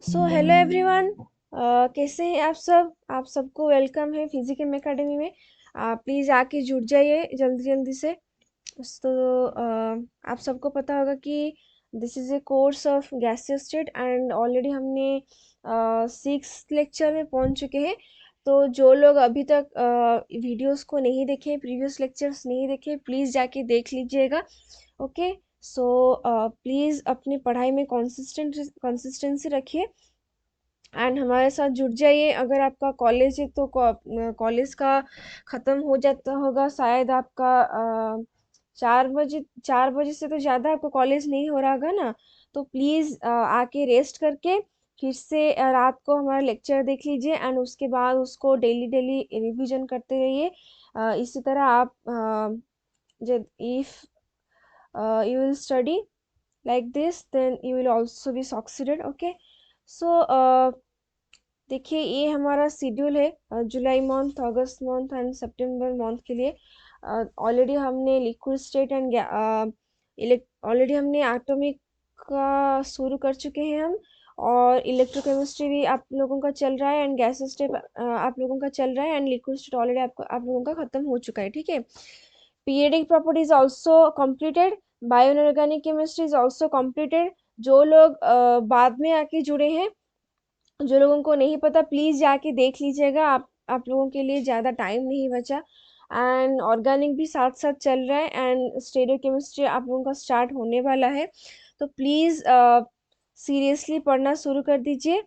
So hello everyone. कैसे हैं आप सबको वेलकम है फिजिकल एकेडमी में। प्लीज़ आके जुड़ जाइए जल्दी जल्दी से। तो आप सबको पता होगा कि this is a course of gaseous state and already हमने 6 लेक्चर में पहुंच चुके हैं। तो जो लोग अभी तक वीडियोस को नहीं देखे, प्रीवियस लेक्चर्स नहीं देखे, प्लीज़ जाके देख लीजिएगा। ओके। सो प्लीज़ अपनी पढ़ाई में कंसिस्टेंसी रखिए एंड हमारे साथ जुड़ जाइए। अगर आपका कॉलेज है तो कॉलेज का ख़त्म हो जाता होगा शायद आपका 4 बजे से तो ज़्यादा आपका कॉलेज नहीं हो रहा होगा ना। तो प्लीज़ आके रेस्ट करके फिर से रात को हमारा लेक्चर देख लीजिए एंड उसके बाद उसको डेली डेली रिवीजन करते रहिए। इसी तरह आप जब if you will study like this then you will also be succeeded. Okay. so देखिए ये हमारा शेड्यूल है July month, August month and September month के लिए। ऑलरेडी हमने लिक्विड स्टेट एंड ऑलरेडी हमने एटॉमिक का शुरू कर चुके हैं हम। और इलेक्ट्रोकेमिस्ट्री भी आप लोगों का चल रहा है एंड गैस स्टेट आप लोगों का चल रहा है एंड लिक्विड स्टेट ऑलरेडी आप लोगों का खत्म हो चुका है। ठीक है। Periodic properties also completed, bio inorganic chemistry is also completed. जो लोग बाद में आके जुड़े हैं, जो लोगों को नहीं पता, प्लीज जाके देख लीजिएगा। आप लोगों के लिए ज़्यादा टाइम नहीं बचा एंड ऑर्गेनिक भी साथ साथ चल रहा है एंड स्टेरियो केमिस्ट्री आप लोगों का स्टार्ट होने वाला है। तो प्लीज़ सीरियसली पढ़ना शुरू कर दीजिए।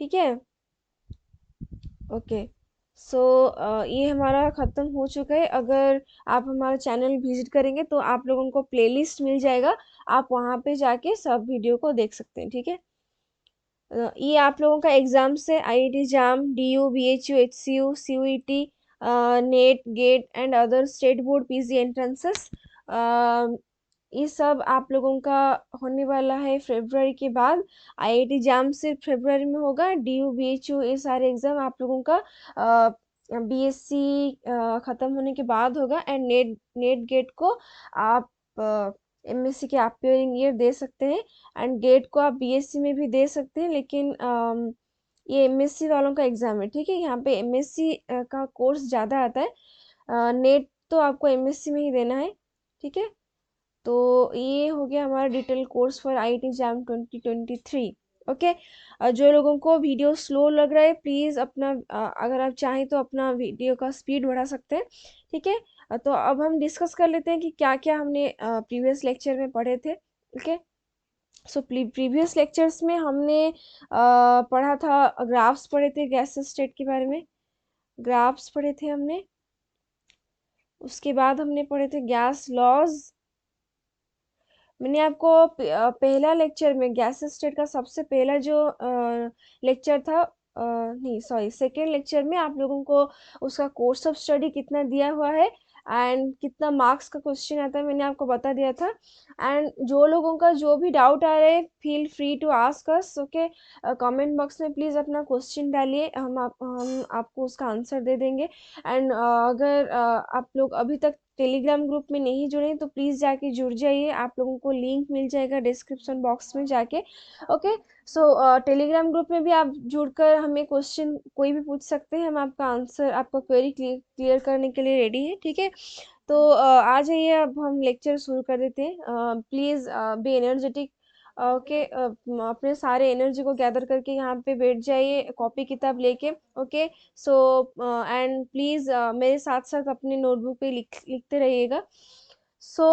ठीक है। ओके। सो ये हमारा ख़त्म हो चुका है। अगर आप हमारा चैनल विजिट करेंगे तो आप लोगों को प्लेलिस्ट मिल जाएगा, आप वहाँ पे जाके सब वीडियो को देख सकते हैं। ठीक है। ये आप लोगों का एग्जाम्स है, IIT JAM, DU, BHU, HCU, CUET, NET, GATE and other state board PG entrances. ये सब आप लोगों का होने वाला है फरवरी के बाद। आईआईटी जाम सिर्फ फरवरी में होगा। डीयू, बीएचयू ये सारे एग्जाम आप लोगों का बीएससी खत्म होने के बाद होगा एंड नेट नेट गेट को आप एमएससी के अपियरिंग ईयर दे सकते हैं एंड गेट को आप बीएससी में भी दे सकते हैं। लेकिन ये एमएससी वालों का एग्जाम है। ठीक है। यहाँ पे एमएससी का कोर्स ज़्यादा आता है, नेट तो आपको एमएससी में ही देना है। ठीक है। तो ये हो गया हमारा detail course for IIT jam 2023। Okay. जो लोगों को वीडियो स्लो लग रहा है प्लीज़ अपना अगर आप चाहें तो अपना वीडियो का स्पीड बढ़ा सकते हैं। ठीक है। तो अब हम डिस्कस कर लेते हैं कि क्या क्या हमने प्रीवियस लेक्चर में पढ़े थे। ओके। सो प्रीवियस लेक्चर्स में हमने पढ़ा था, ग्राफ्स पढ़े थे, गैस स्टेट के बारे में ग्राफ्स पढ़े थे हमने। उसके बाद हमने पढ़े थे गैस लॉज। मैंने आपको पहला लेक्चर में गैस स्टेट का सबसे पहला जो लेक्चर था, नहीं सॉरी, सेकेंड लेक्चर में आप लोगों को उसका कोर्स ऑफ स्टडी कितना दिया हुआ है एंड कितना मार्क्स का क्वेश्चन आता है मैंने आपको बता दिया था। एंड जो लोगों का जो भी डाउट आ रहा है feel free to ask us. Okay. Comment box में प्लीज़ अपना क्वेश्चन डालिए, हम आपको उसका आंसर दे देंगे। एंड अगर आप लोग अभी तक टेलीग्राम ग्रुप में नहीं जुड़े हैं तो प्लीज़ जाके जुड़ जाइए, आप लोगों को लिंक मिल जाएगा डिस्क्रिप्शन बॉक्स में जाके। ओके। सो टेलीग्राम ग्रुप में भी आप जुड़कर हमें क्वेश्चन कोई भी पूछ सकते हैं, हम आपका आंसर, आपका क्वेरी क्लियर करने के लिए रेडी है। ठीक है। तो आ जाइए, अब हम लेक्चर शुरू कर देते हैं। Please be energetic. ओके। अपने सारे एनर्जी को गैदर करके यहाँ पे बैठ जाइए कॉपी किताब लेके। ओके। सो एंड प्लीज़ मेरे साथ साथ अपने नोटबुक पे लिखते रहिएगा। सो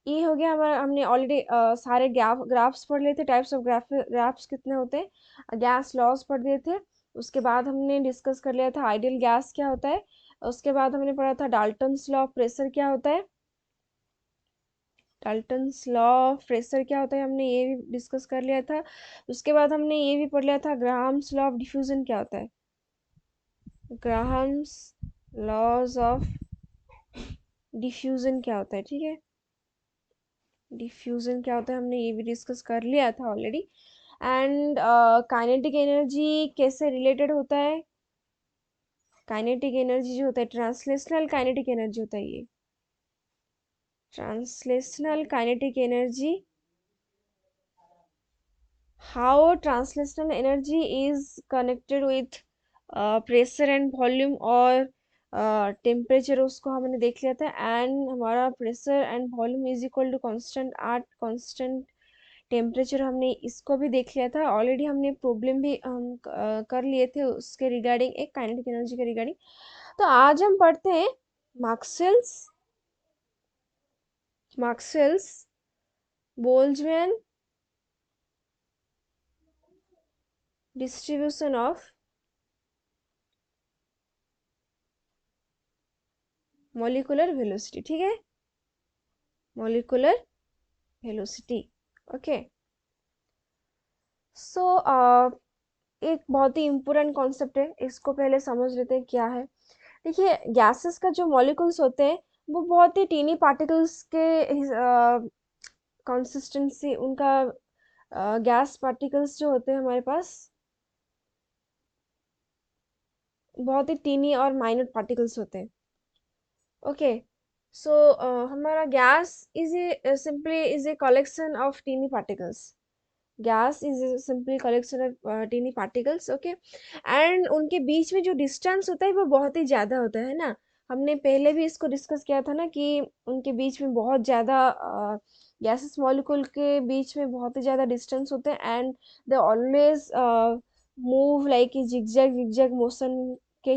ये हो गया हमारा, हमने ऑलरेडी सारे ग्राफ्स पढ़ लिए थे, टाइप्स ऑफ ग्राफ्स कितने होते हैं, गैस लॉस पढ़ लिए थे। उसके बाद हमने डिस्कस कर लिया था आइडियल गैस क्या होता है। उसके बाद हमने पढ़ा था डाल्टन्स लॉ ऑफ प्रेशर क्या होता है। डाल्टन्स लॉ ऑफ प्रेशर क्या होता है हमने ये भी डिस्कस कर लिया था। उसके बाद हमने ये भी पढ़ लिया था ग्राहम्स लॉ ऑफ डिफ्यूजन क्या होता है। ग्राहम्स लॉज ऑफ डिफ्यूजन क्या होता है। ठीक है। डिफ्यूजन क्या होता है हमने ये भी डिस्कस कर लिया था ऑलरेडी। एंड काइनेटिक एनर्जी कैसे रिलेटेड होता है। काइनेटिक एनर्जी जो होता है, ट्रांसलेशनल काइनेटिक एनर्जी होता है ये। Translational kinetic energy how translational energy is connected with pressure and volume और टेम्परेचर, उसको हमने देख लिया था। एंड हमारा pressure and volume is equal to constant or constant temperature, हमने इसको भी देख लिया था ऑलरेडी। हमने प्रॉब्लम भी हम कर लिए थे उसके रिगार्डिंग, एक काइनेटिक एनर्जी के रिगार्डिंग। तो आज हम पढ़ते हैं Maxwell's Maxwell's Boltzmann distribution of molecular velocity. ठीक है, मॉलिक्यूलर वेलोसिटी। ओके, सो एक बहुत ही इम्पोर्टेंट कॉन्सेप्ट है, इसको पहले समझ लेते हैं क्या है। देखिए, गैसेस का जो मॉलिक्यूल्स होते हैं वो बहुत ही टीनी पार्टिकल्स के कंसिस्टेंसी, उनका गैस पार्टिकल्स जो होते हैं हमारे पास बहुत ही टीनी और माइन्यूट पार्टिकल्स होते हैं। ओके, सो हमारा gas is a simply is a collection of teeny particles. gas is a simply collection of teeny particles, okay। And उनके बीच में जो डिस्टेंस होता है वो बहुत ही ज़्यादा होता है ना। हमने पहले भी इसको डिस्कस किया था ना कि उनके बीच में बहुत ज़्यादा गैसेस मॉलिक्यूल के बीच में बहुत ही ज़्यादा डिस्टेंस होते हैं। And they always move like zigzag zigzag motion के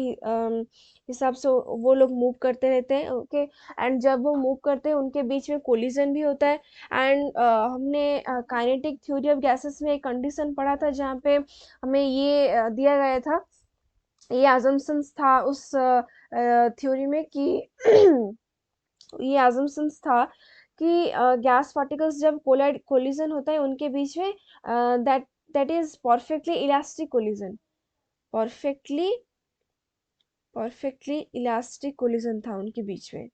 हिसाब से वो लोग मूव करते रहते हैं, ओके। एंड जब वो मूव करते हैं उनके बीच में कोलिजन भी होता है। एंड हमने काइनेटिक थ्योरी ऑफ गैसेस में एक कंडीशन पढ़ा था जहाँ पे हमें ये दिया गया था, ये अजम्पशंस था उस थ्योरी में कि ये अजम्पशंस था कि गैस पार्टिकल्स जब कोलिजन होता है उनके बीच में, that that is perfectly elastic collision, perfectly perfectly elastic collision था उनके बीच में।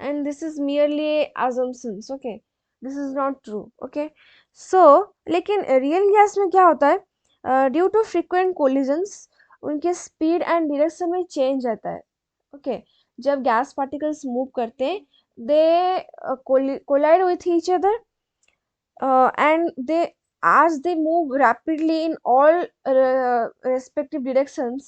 and this is merely assumptions, okay, this is not true, okay। so लेकिन रियल गैस में क्या होता है, ड्यू टू फ्रीक्वेंट कोलिजन्स उनके स्पीड एंड डायरेक्शन में चेंज आता है, ओके। जब गैस पार्टिकल्स मूव करते हैं they collide with each other and they, as they move rapidly in all respective directions,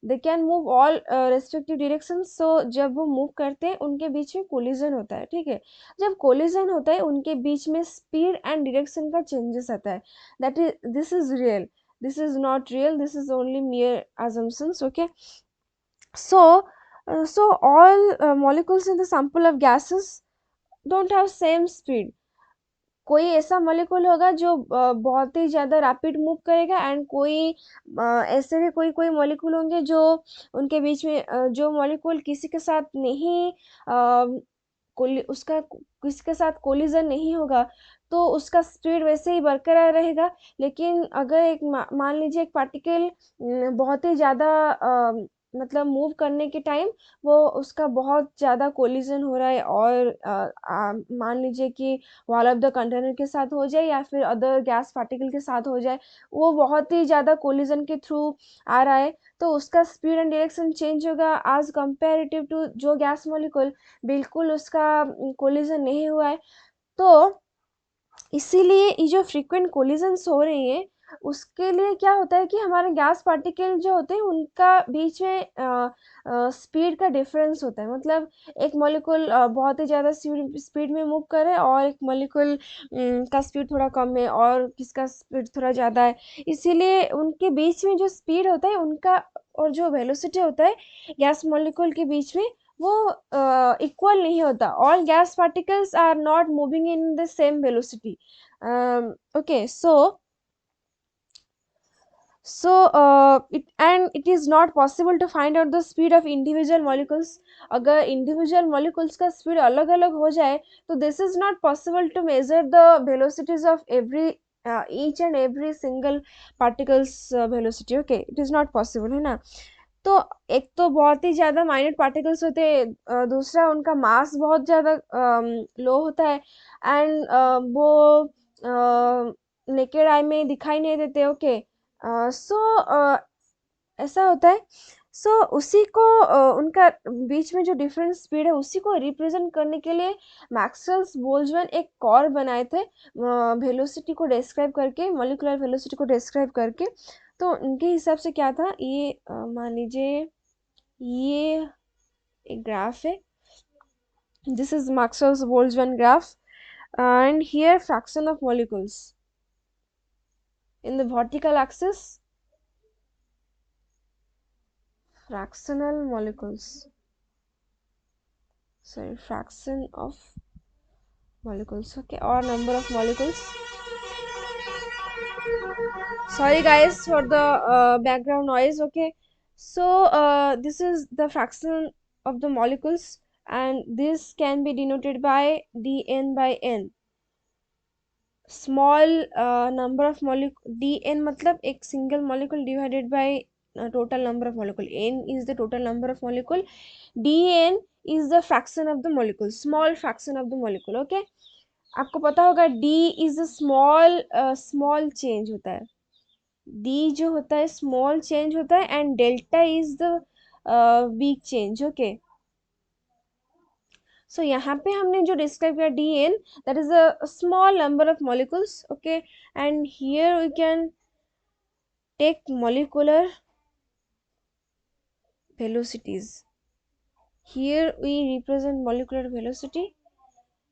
they can move all respective directions। so जब वो move करते हैं उनके बीच में कोलिजन होता है, ठीक है। जब कोलिजन होता है उनके बीच में स्पीड एंड डायरेक्शन का चेंजेस आता है, that is this is real, this is not real, this is only mere assumptions, okay। so so all molecules in the sample of gases don't have same speed। कोई ऐसा molecule होगा जो बहुत ही ज़्यादा rapid move करेगा and कोई ऐसे भी कोई कोई मॉलिक्यूल होंगे जो उनके बीच में जो मॉलिक्यूल किसी के साथ नहीं उसका किसी के साथ कोलिजन नहीं होगा तो उसका स्पीड वैसे ही बरकरार रहेगा। लेकिन अगर एक मान लीजिए एक पार्टिकल बहुत ही ज़्यादा मतलब मूव करने के टाइम वो उसका बहुत ज़्यादा कोलिजन हो रहा है और मान लीजिए कि वॉल ऑफ द कंटेनर के साथ हो जाए या फिर अदर गैस पार्टिकल के साथ हो जाए, वो बहुत ही ज़्यादा कोलिजन के थ्रू आ रहा है तो उसका स्पीड एंड डायरेक्शन चेंज होगा एज कंपेरेटिव टू जो गैस मॉलिक्यूल बिल्कुल उसका कोलिजन नहीं हुआ है। तो इसीलिए ये जो फ्रीक्वेंट कोलिजन्स हो रही हैं उसके लिए क्या होता है कि हमारे गैस पार्टिकल जो होते हैं उनका बीच में स्पीड का डिफरेंस होता है। मतलब एक मॉलिक्यूल बहुत ही ज़्यादा स्पीड में मूव कर रहा है और एक मॉलिक्यूल का स्पीड थोड़ा कम है और किसका स्पीड थोड़ा ज़्यादा है। इसीलिए उनके बीच में जो स्पीड होता है उनका और जो वेलोसिटी होता है गैस मॉलिक्यूल के बीच में वो इक्वल नहीं होता। All gas particles are not moving in the same velocity, okay। it is not possible to find out the speed of individual molecules। अगर individual molecules का speed अलग अलग हो जाए तो this is not possible to measure the velocities of every each and every single particles velocity, okay, it is not possible, है ना। तो एक तो बहुत ही ज़्यादा माइन्यूट पार्टिकल्स होते हैं, दूसरा उनका मास बहुत ज़्यादा लो होता है एंड वो नेकेड आई में दिखाई नहीं देते, ओके। सो ऐसा होता है। सो उसी को उनका बीच में जो डिफरेंट स्पीड है उसी को रिप्रेजेंट करने के लिए मैक्सवेल्स बोल्ट्जमैन एक कर्व बनाए थे वेलोसिटी को डिस्क्राइब करके, मॉलिक्यूलर वेलोसिटी को डिस्क्राइब करके। तो उनके हिसाब से क्या था, ये मान लीजिए ये एक ग्राफ है, this is Maxwell's Boltzmann graph, and here fraction of molecules in the vertical axis, fractional molecules, sorry, fraction of molecules, okay, or number of molecules. Sorry guys for the background noise, okay. So this is the fraction of the molecules, and this can be denoted by dn by n, small number of molecule, D N मतलब एक single molecule divided by total number of molecule, N is the total number of molecule, D N is the fraction of the molecule, small fraction of the molecule, okay. आपको पता होगा D is a small, small change होता है, D जो होता है small change होता है, and delta is the big change, okay. So यहाँ पे हमने जो डिस्क्राइब किया D N, that is a small number of molecules, okay, and here we can take molecular velocities. Here we represent molecular velocity,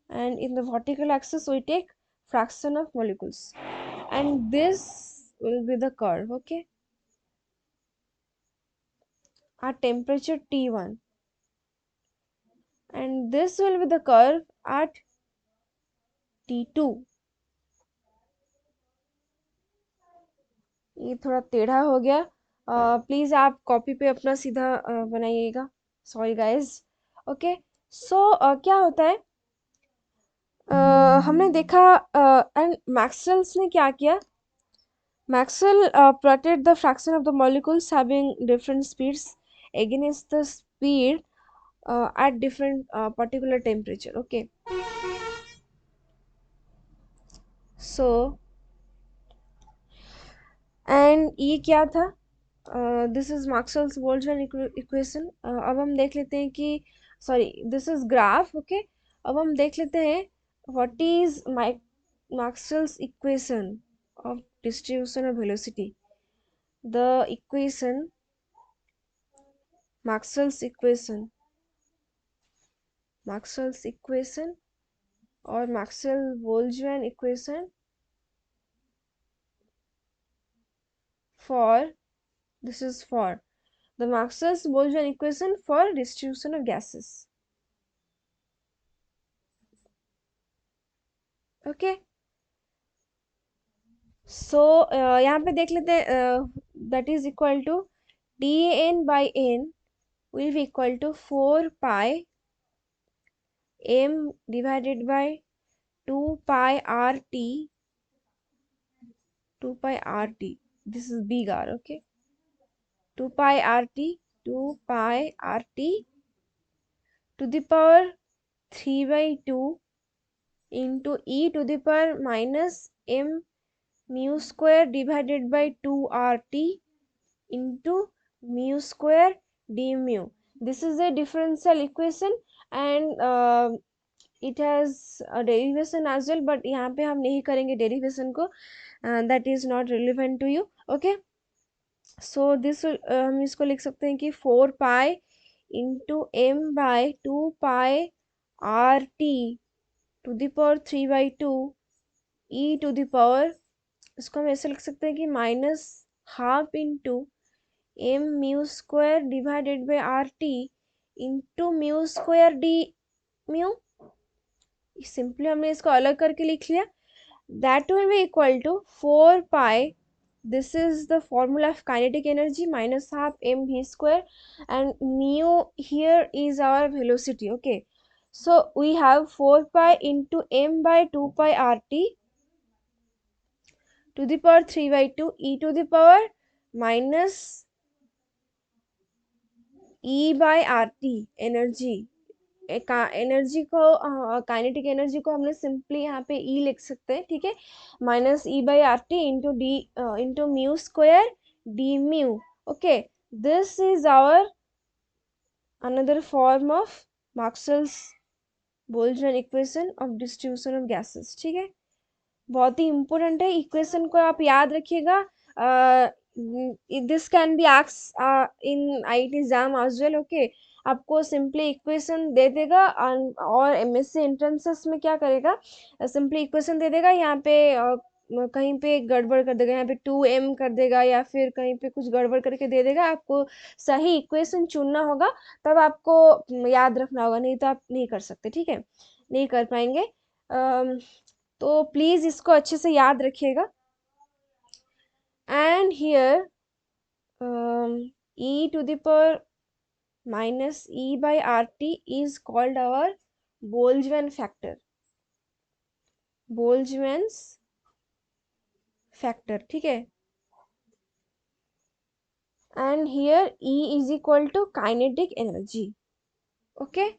and in the vertical axis we take fraction of molecules, and this will be the curve, okay, at temperature T1, and this will be the curve at T2. ये थोड़ा टेढ़ा हो गया, please आप copy पे अपना सीधा बनाइएगा, सॉरी गाइस, ओके। सो क्या होता है, हमने देखा, एंड मैक्सवेल्स ने क्या किया, Maxwell plotted the fraction of the molecules having different speeds against the speed at different particular temperature, okay. So and ये क्या था, this is Maxwell's Boltzmann equation. अब हम देख लेते हैं कि, sorry, this is graph, okay. अब हम देख लेते हैं what is Maxwell's equation of distribution of velocity, the equation, Maxwell's equation, Maxwell's equation और Maxwell Boltzmann equation for, this is for the Maxwell's Boltzmann equation for distribution of gases, okay. So यहाँ पे देख लेते हैं, that is equal to dN by N will be equal to 4 pi m divided by 2 pi RT, 2 pi RT, this is big R, okay, 2 pi RT, 2 pi RT to the power 3 by 2 into e to the power minus m mu square divided by 2RT into mu square d mu. This is a differential equation, and it has a derivation as well, but यहाँ पे हम नहीं करेंगे derivation को, that is not relevant to you, okay. So this will, हम इसको लिख सकते हैं कि 4 pi into m by 2 pi RT to the power 3 by 2 e to the power, इसको हम ऐसे लिख सकते हैं कि minus half into M mu square divided by R T into mu square D mu, simply हमने इसको अलग करके लिख लिया, that will be equal to 4 pi, this is the formula of kinetic energy, minus half mv square, and mu here is our velocity, okay. So we have 4 pi into m by 2 pi rt to the power 3 by 2 e to the power minus e by rt, energy, energy को, kinetic energy को हमने simply यहाँ पे ई लिख सकते हैं, ठीक है, minus E by R T into D into mu square D mu, okay. This is our another form of Maxwell's Boltzmann equation of distribution of gases, ठीक है। बहुत ही इंपॉर्टेंट है, इक्वेशन को आप याद रखिएगा। This can be asked in IIT exam as well, okay. आपको simply equation दे देगा और एमएससी एंट्रेंसेस में क्या करेगा, सिंपली इक्वेशन दे देगा, यहाँ पे कहीं पे गड़बड़ कर देगा, यहाँ पे 2m कर देगा या फिर कहीं पे कुछ गड़बड़ करके दे देगा। आपको सही इक्वेशन चुनना होगा, तब आपको याद रखना होगा, नहीं तो आप नहीं कर सकते, ठीक है, नहीं कर पाएंगे। तो प्लीज इसको अच्छे से याद रखिएगा। And here e to the power minus e by rt is called our Boltzmann factor, Boltzmann's factor, ठीक है। And here e is equal to kinetic energy, okay.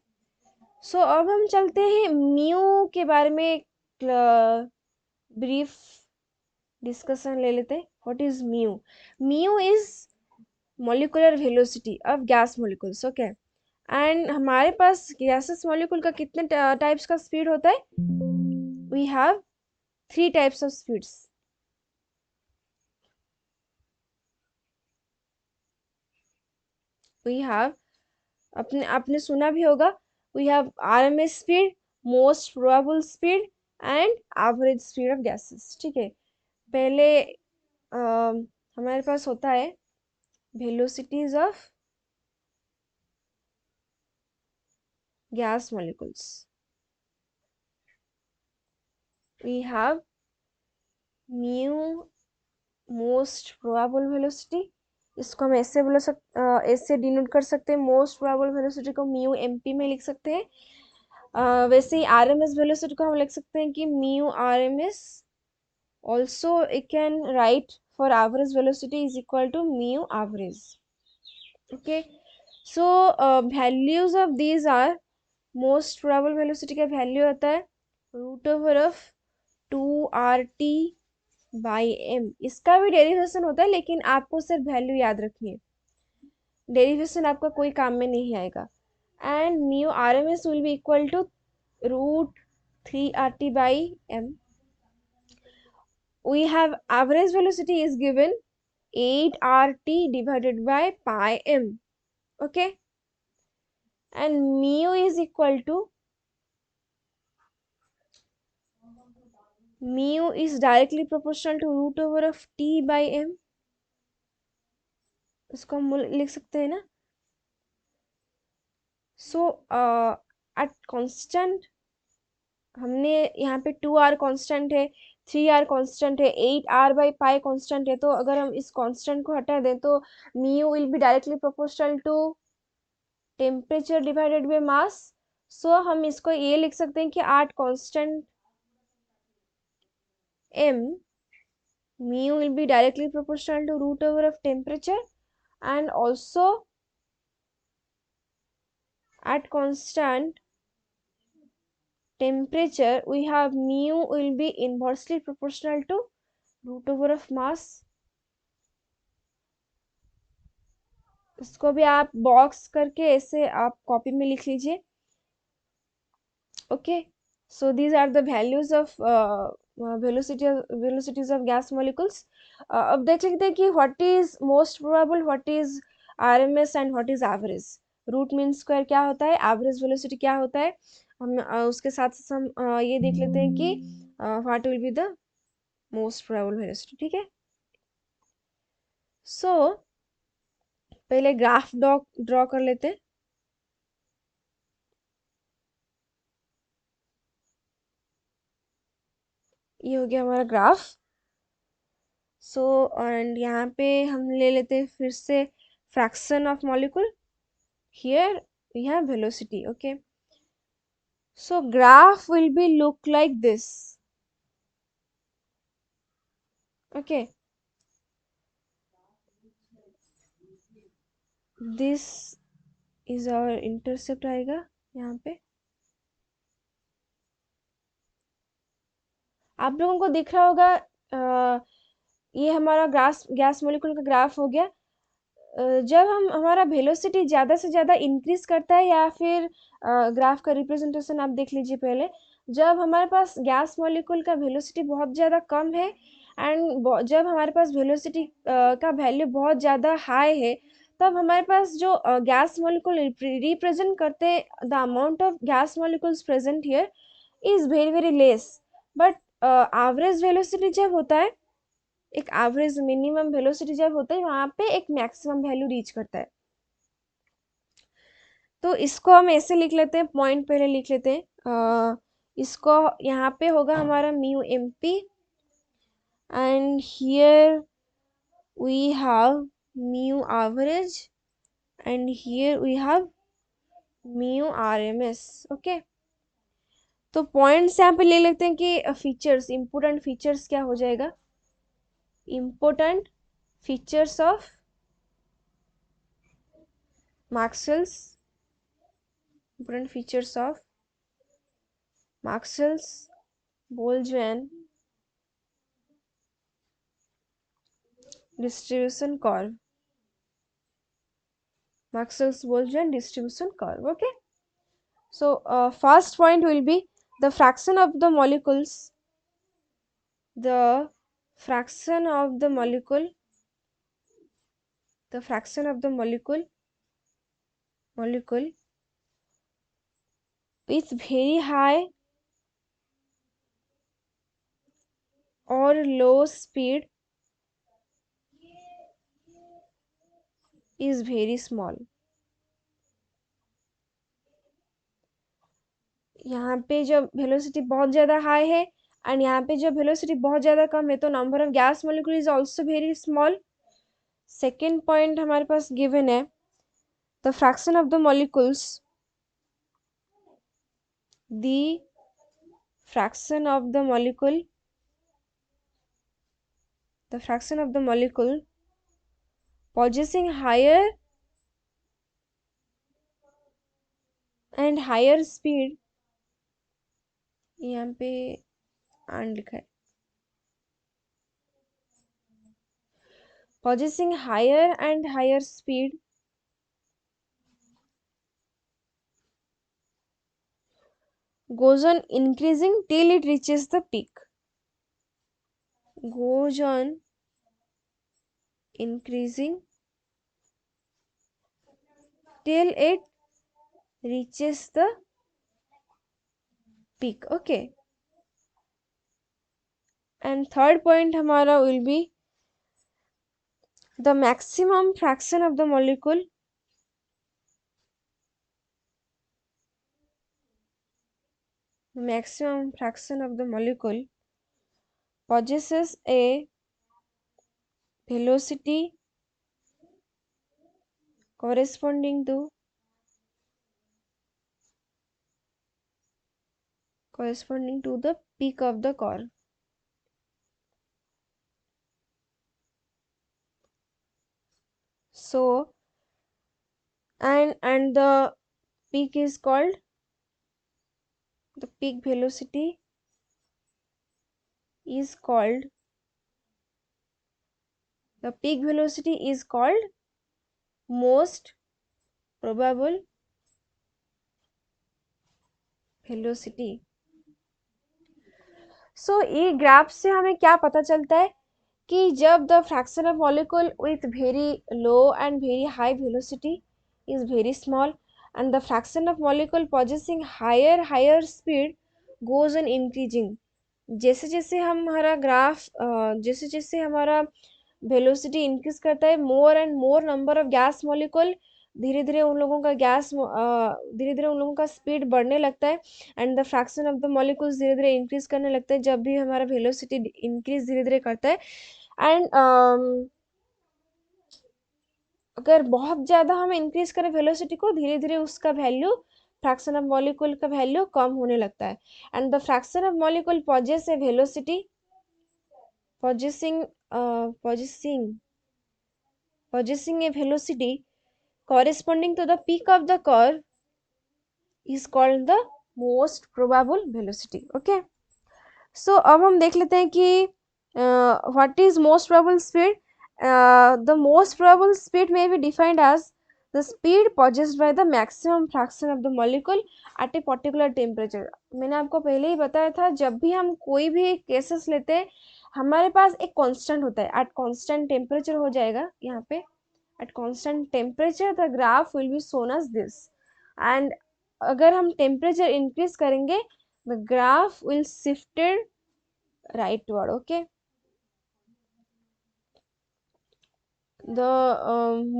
So अब हम चलते हैं म्यू के बारे में, ब्रीफ डिस्कशन ले लेते हैं। What is mu? Mu is molecular velocity of gas molecules, okay. And हमारे पास गैसेस मॉलिक्यूल का कितने टाइप्स का स्पीड होता है? We have 3 types of speeds. We have, अपने आपने सुना भी होगा, we have RMS speed, most probable speed and average speed of gases, ठीक है। पहले हमारे पास होता है velocities of gas molecules. We have mu most probable velocity, इसको हम ऐसे ऐसे डिनोट कर सकते हैं, मोस्ट प्रोबेबल वेलोसिटी को म्यू एमपी में लिख सकते हैं। वैसे ही आरएमएस वेलोसिटी को हम लिख सकते हैं कि mu RMS. Also it can write for average velocity is equal to mu average, okay. So values of these are, most probable velocity का वैल्यू होता है root over of 2RT by M. इसका भी डेरिवेशन होता है, लेकिन आपको सिर्फ वैल्यू याद रखनी है, डेरिवेशन आपका कोई काम में नहीं आएगा। And mu R M S will be equal to √3RT by M. We have average velocity is given 8RT divided by pi M, okay. And mu is equal to, mu is directly proportional to root over of T by M, इसको हम लिख सकते हैं ना। सो at constant, हमने यहाँ पे 2R constant है, 3R कांस्टेंट है, 8R बाई पाई कांस्टेंट है, तो अगर हम इस कांस्टेंट को हटा दें तो mu will be directly proportional to temperature divided by mass. So हम इसको ये लिख सकते हैं कि at constant m, mu will be directly proportional to root over of temperature, and also at constant temperature we have mu will be inversely proportional to root over of mass। इसको भी आप बॉक्स करके ऐसे आप copy में लिख लीजिए, okay. So these are the values of velocities of gas molecules. अब देख लेते हैं कि what is most probable, what is RMS and what is average. Root mean square क्या होता है, एवरेज वेलोसिटी क्या होता है, हम उसके साथ साथ हम ये देख लेते हैं कि what will be the most probable velocity, ठीक है। सो पहले ग्राफ ड्रॉ कर लेते हैं। ये हो गया हमारा ग्राफ। सो एंड यहाँ पे हम ले लेते हैं फिर से fraction of molecule, here we have velocity, okay. So graph will be look like this, okay. This is our intercept आएगा यहाँ पे, आप लोगों को दिख रहा होगा। ये हमारा गैस मॉलिक्यूल का ग्राफ हो गया। जब हम हमारा वेलोसिटी ज़्यादा से ज़्यादा इंक्रीज करता है, या फिर ग्राफ का रिप्रेजेंटेशन आप देख लीजिए पहले। जब हमारे पास गैस मॉलिक्यूल का वेलोसिटी बहुत ज़्यादा कम है, एंड जब हमारे पास वेलोसिटी का वैल्यू बहुत ज़्यादा हाई है, तब हमारे पास जो गैस मॉलिक्यूल रिप्रेजेंट करते हैं, the amount of gas molecules present here is very very less. But average velocity जब होता है, एक एवरेज मिनिमम वेलोसिटी जब होता है, वहां पे एक मैक्सिमम वैल्यू रीच करता है। तो इसको हम ऐसे लिख लेते हैं, पॉइंट पहले लिख लेते हैं। इसको यहाँ पे होगा हमारा mu M P, and here we have mu average, and here we have mu R M S. Okay, तो पॉइंट्स यहाँ पे ले लेते हैं कि फीचर्स, इंपोर्टेंट फीचर्स क्या हो जाएगा। Important features of Maxwell's, important features of Maxwell's Boltzmann distribution curve. Maxwell's Boltzmann distribution curve. Okay. So first point will be the fraction of the molecules. The fraction of the molecule. The fraction of the molecule with very high or low speed is very small. यहाँ पे जब velocity बहुत ज़्यादा high है, and यहाँ पे जब velocity बहुत ज़्यादा कम है, तो number of gas molecule is also very small. Second point हमारे पास गिवन है, the fraction of the molecules, the fraction of the molecule, the fraction of the molecule possessing higher and higher speed, यहाँ पे आन लिखा है, possessing higher and higher speed goes on increasing till it reaches the peak, goes on increasing till it reaches the peak. Okay, and third point हमारा will be the maximum fraction of the molecule, maximum fraction of the molecule possesses a velocity corresponding to the peak of the curve. So and the peak is called, the peak velocity is called, the peak velocity is called most probable velocity. So ये graph से हमें क्या पता चलता है कि जब the fraction of molecule with very low and very high velocity is very small, and the fraction of molecule possessing higher speed goes on increasing. जैसे जैसे हमारा ग्राफ जैसे जैसे हमारा वेलोसिटी इंक्रीज करता है, more and more number of gas molecule, धीरे धीरे उन लोगों का धीरे धीरे उन लोगों का स्पीड बढ़ने लगता है, and the fraction of the molecules धीरे धीरे इंक्रीज करने लगता है जब भी हमारा वेलोसिटी इंक्रीज धीरे धीरे करता है। एंड अगर बहुत ज़्यादा हम इंक्रीज करें वेलोसिटी को, धीरे धीरे उसका वैल्यू, फ्रैक्शन ऑफ मॉलिक्यूल का वैल्यू कम होने लगता है, and the fraction of molecule possess a velocity possessing a velocity corresponding to the peak of the curve is called the most probable velocity. Okay, so अब हम देख लेते हैं कि what is most probable speed, the most probable speed may be defined as the speed possessed by the maximum fraction of the molecule at a particular temperature. मैंने आपको पहले ही बताया था, जब भी हम कोई भी केसेस लेते हैं हमारे पास एक कांस्टेंट होता है, एट कांस्टेंट टेम्परेचर हो जाएगा यहाँ पे, at constant temperature the graph will be shown as this, and अगर हम temperature increase करेंगे the graph will shifted rightward. okay, the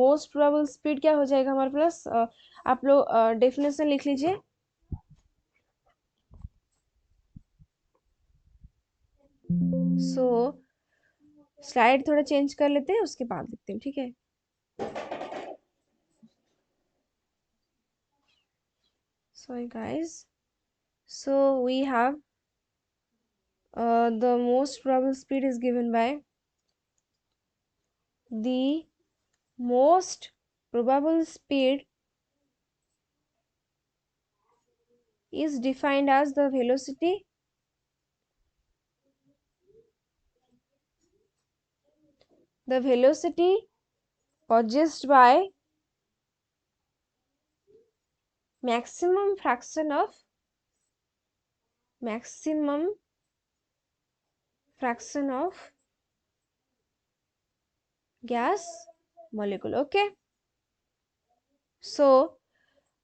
most probable speed क्या हो जाएगा हमारे पास, आप लोग डेफिनेशन लिख लीजिए. सो स्लाइड थोड़ा चेंज कर लेते हैं, उसके बाद लिखते हैं, ठीक है. Sorry guys, so we have the most probable speed is given by the most probable speed is defined as the velocity possessed by maximum fraction of gas molecule. okay, so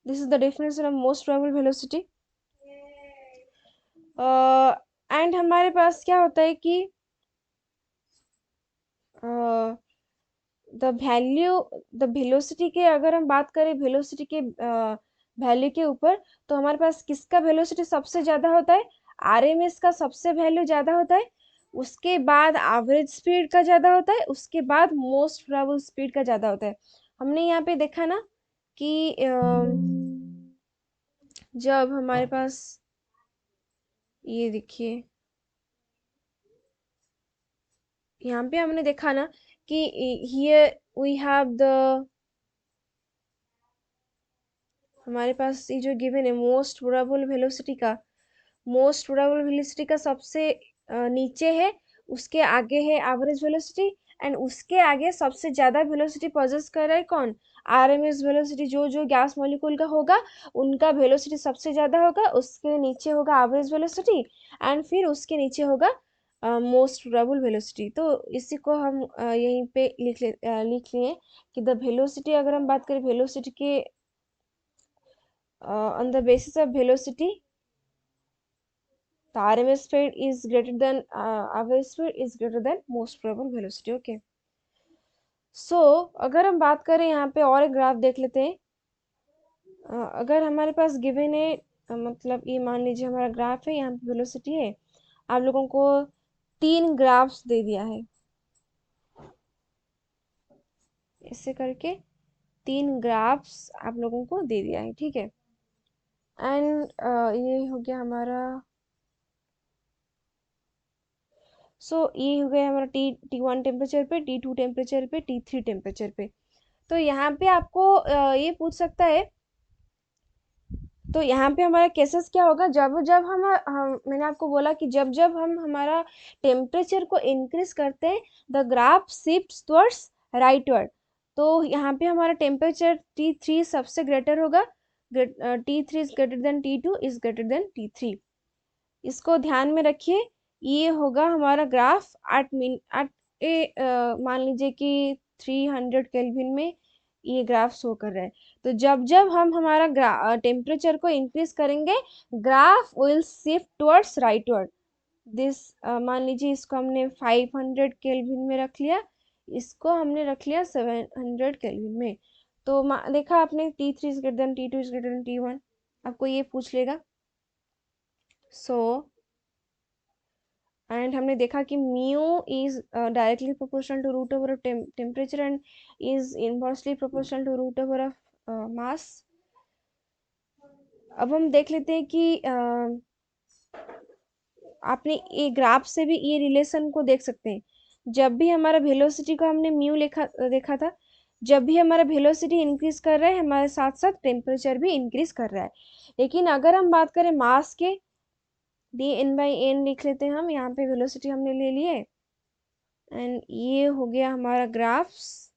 this is the definition of most probable velocity. And हमारे पास क्या होता है कि the velocity के, अगर हम बात करें वेलोसिटी के वैल्यू के ऊपर, तो हमारे पास किसका वेलोसिटी सबसे ज्यादा होता है, आरएमएस का सबसे वैल्यू ज्यादा होता है, उसके बाद एवरेज स्पीड का ज्यादा होता है, उसके बाद मोस्ट प्रोबेबल स्पीड का ज्यादा होता है. हमने यहाँ पे देखा ना कि जब हमारे पास ये देखिए, यहाँ पे हमने देखा ना कि हियर वी हैव द, हमारे पास ये जो गिवन है मोस्ट प्रोबेबल वेलोसिटी का सबसे नीचे है, उसके आगे है एवरेज वेलोसिटी, एंड उसके आगे सबसे ज्यादा वेलोसिटी पोजेस कर रहा है कौन, आरएमएस वेलोसिटी. जो जो गैस मॉलिक्यूल का होगा उनका वेलोसिटी सबसे ज्यादा होगा, उसके नीचे होगा एवरेज वेलोसिटी, एंड फिर उसके नीचे होगा मोस्ट प्रोबेबल वेलोसिटी. तो इसी को हम यहीं पे लिख लिए कि द वेलोसिटी, अगर हम बात करें वेलोसिटी के, on the basis of velocity the RMS speed is greater than average speed is greater than most probable velocity. okay, so अगर हम बात करें यहाँ पे और एक ग्राफ देख लेते हैं. अगर हमारे पास गिवन है, मतलब ये मान लीजिए हमारा ग्राफ है, यहाँ पे वेलोसिटी है, आप लोगों को 3 ग्राफ्स दे दिया है, ऐसे करके 3 ग्राफ्स आप लोगों को दे दिया है, ठीक है. एंड ये हो गया हमारा, ये हो गया हमारा T1 टेम्परेचर पे, T2 टेम्परेचर पे, T3 टेम्परेचर पे. तो यहाँ पे आपको ये पूछ सकता है, तो यहाँ पे हमारा केसेस क्या होगा, जब जब मैंने आपको बोला कि जब जब हम हमारा टेम्परेचर को इंक्रीज करते हैं the graph shifts towards rightward. तो यहाँ पे हमारा टेम्परेचर T3 सबसे ग्रेटर होगा, T3 is greater than T2 is greater then T3. इसको ध्यान में रखिए. ये होगा हमारा ग्राफ एट ए, मान लीजिए कि 300 केल्विन में ये ग्राफ शो कर रहा है. तो जब जब हम हमारा टेम्परेचर को इंक्रीज करेंगे graph will shift towards rightward. This, मान लीजिए इसको हमने 500 केल्विन में रख लिया, इसको हमने रख लिया 700 केल्विन में. तो देखा आपने T3 is greater than T2 is greater than T1, आपको ये पूछ लेगा. एंड हमने देखा कि mu is directly proportional to root over of temperature and is inversely proportional to root over of mass. अब हम देख लेते हैं कि आपने ये ग्राफ से भी ये रिलेशन को देख सकते हैं. जब भी हमारा वेलोसिटी को हमने म्यू देखा था, जब भी हमारा वेलोसिटी इंक्रीज कर रहा है हमारे साथ साथ टेम्परेचर भी इंक्रीज कर रहा है. लेकिन अगर हम बात करें मास के, dN/n लिख लेते हैं हम, यहाँ पे वेलोसिटी हमने ले लिए, एंड ये हो गया हमारा ग्राफ्स।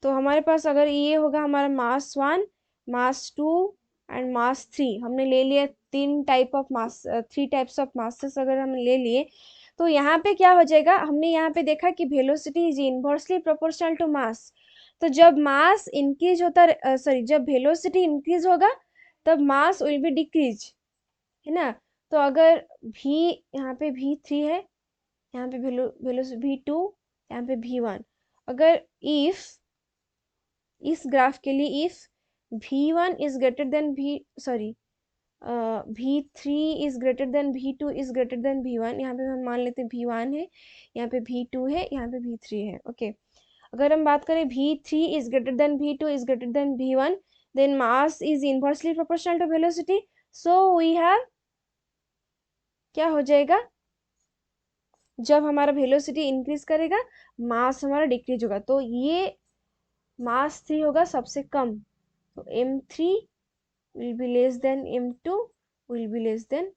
तो हमारे पास अगर ये होगा हमारा मास 1, मास 2 एंड मास 3, हमने ले लिया तीन type of mass, three types of masses अगर हम ले लिए, तो यहाँ पे क्या हो जाएगा, हमने यहाँ पे देखा कि velocity is inversely proportional to mass. तो जब मास इंक्रीज होता, सॉरी, जब वेलोसिटी इंक्रीज होगा तब मास विल बी डिक्रीज, है ना। तो अगर भी यहाँ पे V3 है, यहाँ पे वेलोसिटी V2, यहाँ पे V1, अगर इफ इस ग्राफ के लिए if V1 is greater then V, sorry, V3 is greater than V2 is greater than V1, यहाँ पे हम मान लेते हैं V1 है, यहाँ पे V2 है, यहाँ पे V3 है, ओके। अगर हम बात करें V3 is greater than V2 is greater than V1, then mass is inversely proportional to velocity, so we have, क्या हो जाएगा, जब हमारा वेलोसिटी इंक्रीज करेगा मास हमारा डिक्रीज होगा, तो ये मास 3 होगा सबसे कम, तो M3 will be less than M2 will be less than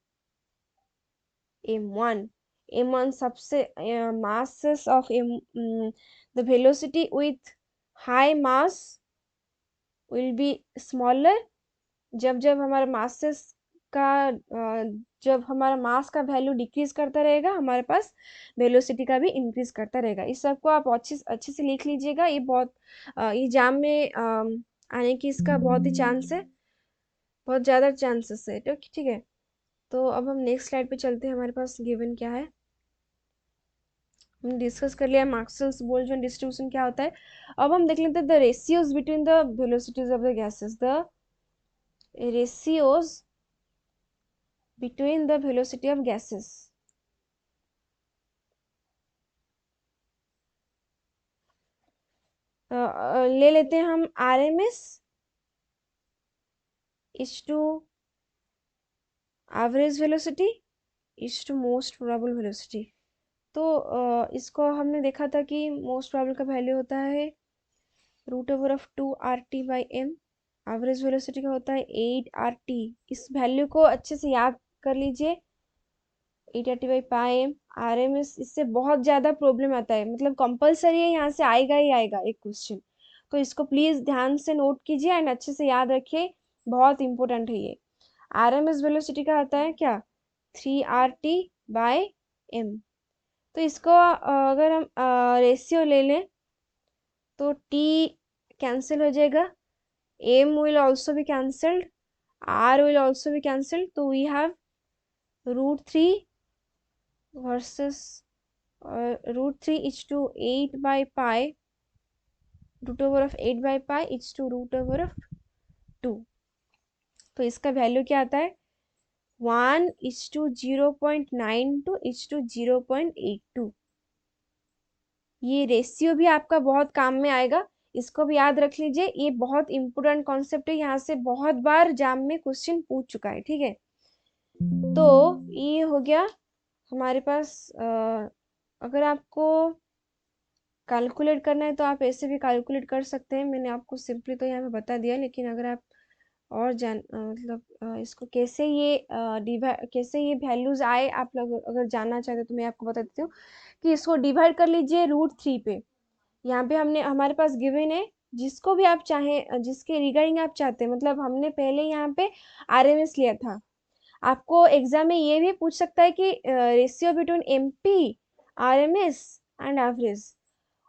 M1. M1 सबसे masses of the velocity with high mass will be smaller। जब जब हमारा masses का जब हमारा मास का वैल्यू डिक्रीज करता रहेगा, हमारे पास वेलोसिटी का भी इंक्रीज करता रहेगा। इस सबको आप अच्छे अच्छे से लिख लीजिएगा, ये बहुत एग्जाम में आने की इसका बहुत ही चांस है, बहुत ज़्यादा चांसेस है, तो ठीक है। तो अब हम नेक्स्ट स्लाइड पे चलते हैं, हमारे पास गिवन क्या है, हमने डिस्कस कर लिया मैक्सवेल्स बोल्ट्जमैन डिस्ट्रीब्यूशन क्या होता है। अब हम देख लेते हैं the ratios between the velocities of the gases, the ratios between the velocity of gases. ले लेते हैं हम RMS is to average velocity is to most probable velocity. तो इसको हमने देखा था कि मोस्ट प्रोबेबल का वैल्यू होता है √2 RT/m, एवरेज वेलोसिटी का होता है 8 RT। इस वैल्यू को अच्छे से याद कर लीजिए, 8 RT/m। RMS इससे बहुत ज़्यादा प्रॉब्लम आता है, मतलब कंपलसरी है, यहाँ से आएगा ही आएगा एक क्वेश्चन, तो इसको प्लीज़ ध्यान से नोट कीजिए एंड अच्छे से याद रखिए, बहुत इंपॉर्टेंट है ये। RMS वेलोसिटी का आता है क्या, 3 RT/m। तो इसको अगर हम रेशियो ले लें तो T कैंसिल हो जाएगा, M will also be cancelled, R will also be cancelled, तो we have √3 versus √3 is to 8/pi, √8/pi is to √2। तो इसका वैल्यू क्या आता है, 1:0.92 is to 0.82। ये रेशियो भी आपका बहुत काम में आएगा, इसको भी याद रख लीजिए, ये बहुत इंपोर्टेंट कॉन्सेप्ट है, यहाँ से बहुत बार एग्जाम में क्वेश्चन पूछ चुका है, ठीक है। तो ये हो गया हमारे पास, अगर आपको कैलकुलेट करना है तो आप ऐसे भी कैलकुलेट कर सकते हैं, मैंने आपको सिंपली तो यहाँ पे बता दिया, लेकिन अगर आप और मतलब इसको कैसे ये कैसे ये वैल्यूज आए, आप लोग अगर जानना चाहते हो तो मैं आपको बता देती हूँ कि इसको डिवाइड कर लीजिए √3 पे। यहाँ पे हमने, हमारे पास गिवन है, जिसको भी आप चाहें, जिसके रिगार्डिंग आप चाहते हैं, मतलब हमने पहले यहाँ पे RMS लिया था, आपको एग्जाम में ये भी पूछ सकता है कि ratio between MP, RMS and average,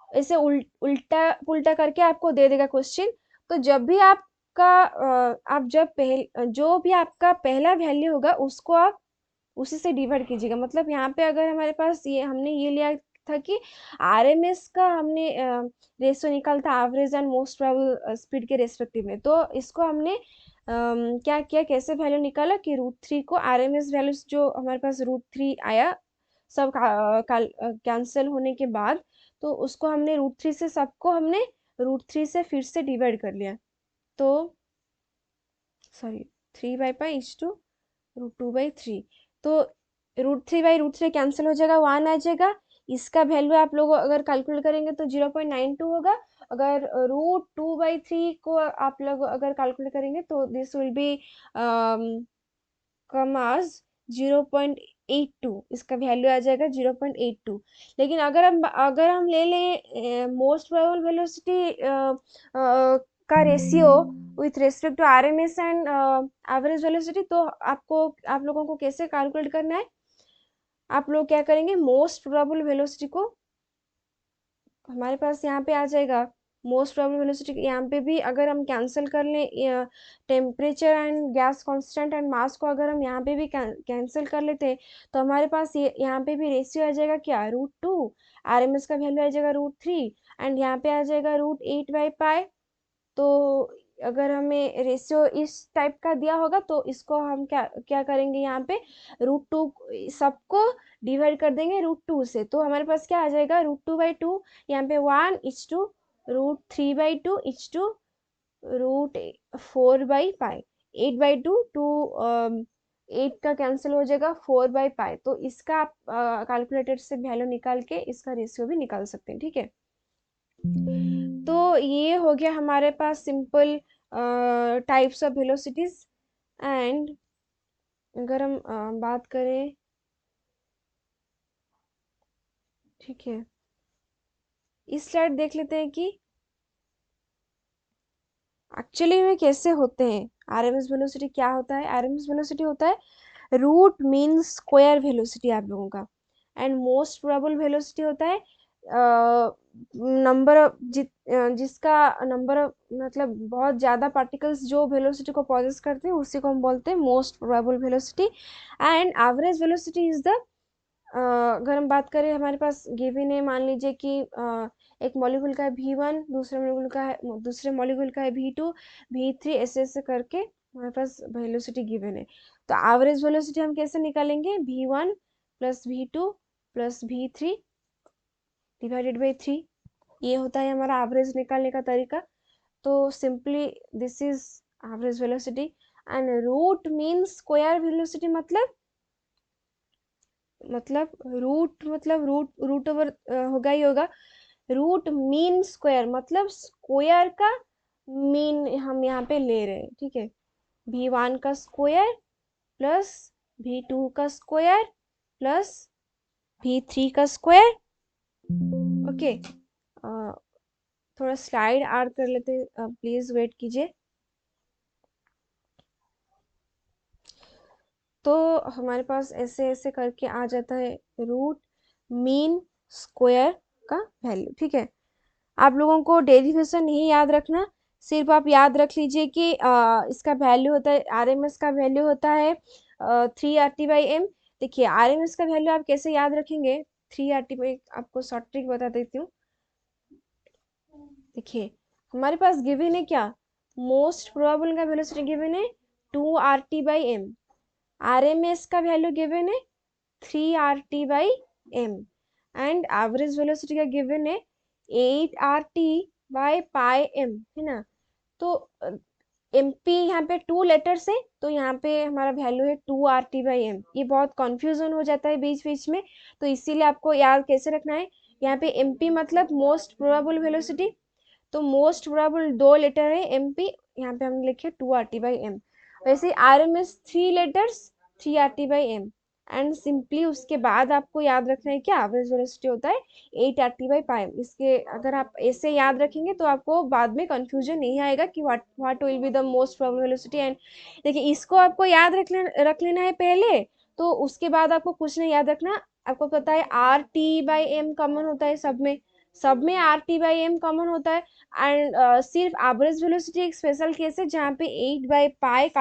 ऐसे उल्टा पुल्टा करके आपको दे देगा क्वेश्चन। तो जब भी आपका आप जब जो भी आपका पहला वैल्यू होगा उसको आप उसी से डिवाइड कीजिएगा, मतलब यहाँ पे अगर हमारे पास ये, हमने ये लिया था कि RMS का हमने रेशियो निकाला था average and most probable speed के रेस्पेक्टिव में, तो इसको हमने क्या किया, कैसे वैल्यू निकाला कि √3 को RMS वैल्यूज जो हमारे पास √3 आया, सब कैंसिल होने के बाद, तो उसको हमने √3 से, सबको हमने √3 से फिर से डिवाइड कर लिया, तो सॉरी 3/pi इज टू √2/3, तो √3/√3 कैंसिल हो जाएगा, 1 आ जाएगा। इसका वैल्यू आप लोग अगर कैलकुलेट करेंगे तो 0.92 होगा। अगर √2/3 को आप लोग अगर कैलकुलेट करेंगे तो दिस विल बी कम आज 0.82, इसका वैल्यू आ जाएगा 0.82। लेकिन अगर हम ले लें मोस्ट प्रोबेबल वेलोसिटी का ratio with respect to RMS and average velocity, तो आप लोगों को कैसे कैलकुलेट करना है? आप लोग क्या करेंगे, मोस्ट प्रोबेबल वेलोसिटी को हमारे पास यहाँ पे आ जाएगा, मोस्ट प्रोबेबल वेलोसिटी यहाँ पे भी अगर हम कैंसिल कर लें temperature and gas constant and mass को, अगर हम यहाँ पे भी कैंसिल कर लेते हैं, तो हमारे पास ये यहाँ पे भी रेशियो आ जाएगा क्या, √2। आरएमएस का वैल्यू आ जाएगा √3 एंड यहाँ पे आ जाएगा √8/π। तो अगर हमें रेशियो इस टाइप का दिया होगा तो इसको हम क्या क्या करेंगे, यहाँ पे √2 सबको डिवाइड कर देंगे √2 से, तो हमारे पास क्या आ जाएगा, √2/2। यहाँ पे 1:2, √3/2 टू √4/π। 8/2 टू 8 का कैंसिल हो जाएगा 4/π। तो इसका आप कैलकुलेटर से वैल्यू निकाल के इसका रेशियो भी निकाल सकते हैं, ठीक है। तो ये हो गया हमारे पास simple types of velocities. And अगर हम बात करें, ठीक है, इस स्लाइड देख लेते हैं कि एक्चुअली में कैसे होते हैं। आरएमएस वेलोसिटी क्या होता है? आरएमएस वेलोसिटी होता है रूट मीन स्क्वायर वेलोसिटी आप लोगों का। एंड मोस्ट प्रोबेबल वेलोसिटी होता है नंबर जिसका नंबर मतलब बहुत ज़्यादा पार्टिकल्स जो वेलोसिटी को पॉजेस करते हैं उसी को हम बोलते हैं most probable velocity. And average velocity is the, अगर हम बात करें, हमारे पास गिवन है, मान लीजिए कि एक मॉलिक्यूल का है V1, दूसरे मॉलिक्यूल का है V2, V3, ऐसे ऐसे करके हमारे पास वेलोसिटी गिवन है। तो एवरेज वेलोसिटी हम कैसे निकालेंगे, V1 + V2 + V3 divided by 3। ये होता है हमारा एवरेज निकालने का तरीका। तो simply this is average velocity. And root mean square velocity root over होगा ही होगा। रूट मीन स्क्वायर मतलब स्क्वायर का मीन हम यहाँ पे ले रहे हैं, ठीक है। V1 का स्क्वायर प्लस V2 का स्क्वायर प्लस V3 का स्क्वायर। ओके, थोड़ा स्लाइड ऐड कर लेते हैं, प्लीज वेट कीजिए। तो हमारे पास ऐसे ऐसे करके आ जाता है रूट मीन स्क्वायर का वैल्यू, ठीक है। आप लोगों को डेरिवेशन नहीं याद रखना, सिर्फ आप याद रख लीजिए कि इसका वैल्यू होता है, आरएमएस का वैल्यू होता है 3RT/m। देखिए आरएमएस का वैल्यू आप कैसे याद रखेंगे, 3RT, आपको शॉर्ट ट्रिक बता देती हूँ। देखिए हमारे पास गिवन है क्या, मोस्ट प्रोबेबल का वेलोसिटी गिवन है 2RT/m, आरएमएस का वैल्यू गिवन है 3RT/m एंड एवरेज वेलोसिटी का गिवन है 8RT/πm, है ना। तो MP यहाँ पे 2 लेटर्स है, तो यहाँ पे हमारा वैल्यू है 2RT/m। ये बहुत कंफ्यूजन हो जाता है बीच बीच में, तो इसीलिए आपको याद कैसे रखना है, यहाँ पे MP मतलब मोस्ट प्रोबेबल वेलोसिटी, तो मोस्ट प्रोबेबल 2 लेटर है MP, यहाँ पे हमने लिखे 2RT/m। वैसे RMS 3 letters 3RT/m and simply उसके बाद आपको याद रखना है क्या, एवरेज वेलोसिटी होता है 8RT/πm। इसके अगर आप ऐसे याद रखेंगे तो आपको बाद में कंफ्यूजन नहीं आएगा कि what will be the most probable velocity. And देखिए इसको आपको याद रख लेना है पहले, तो उसके बाद आपको कुछ नहीं याद रखना। आपको पता है RT/m कॉमन होता है सब में RT/m कॉमन होता है। एंड सिर्फ एवरेज वेलोसिटी एक स्पेशल केस है जहाँ पे 8/π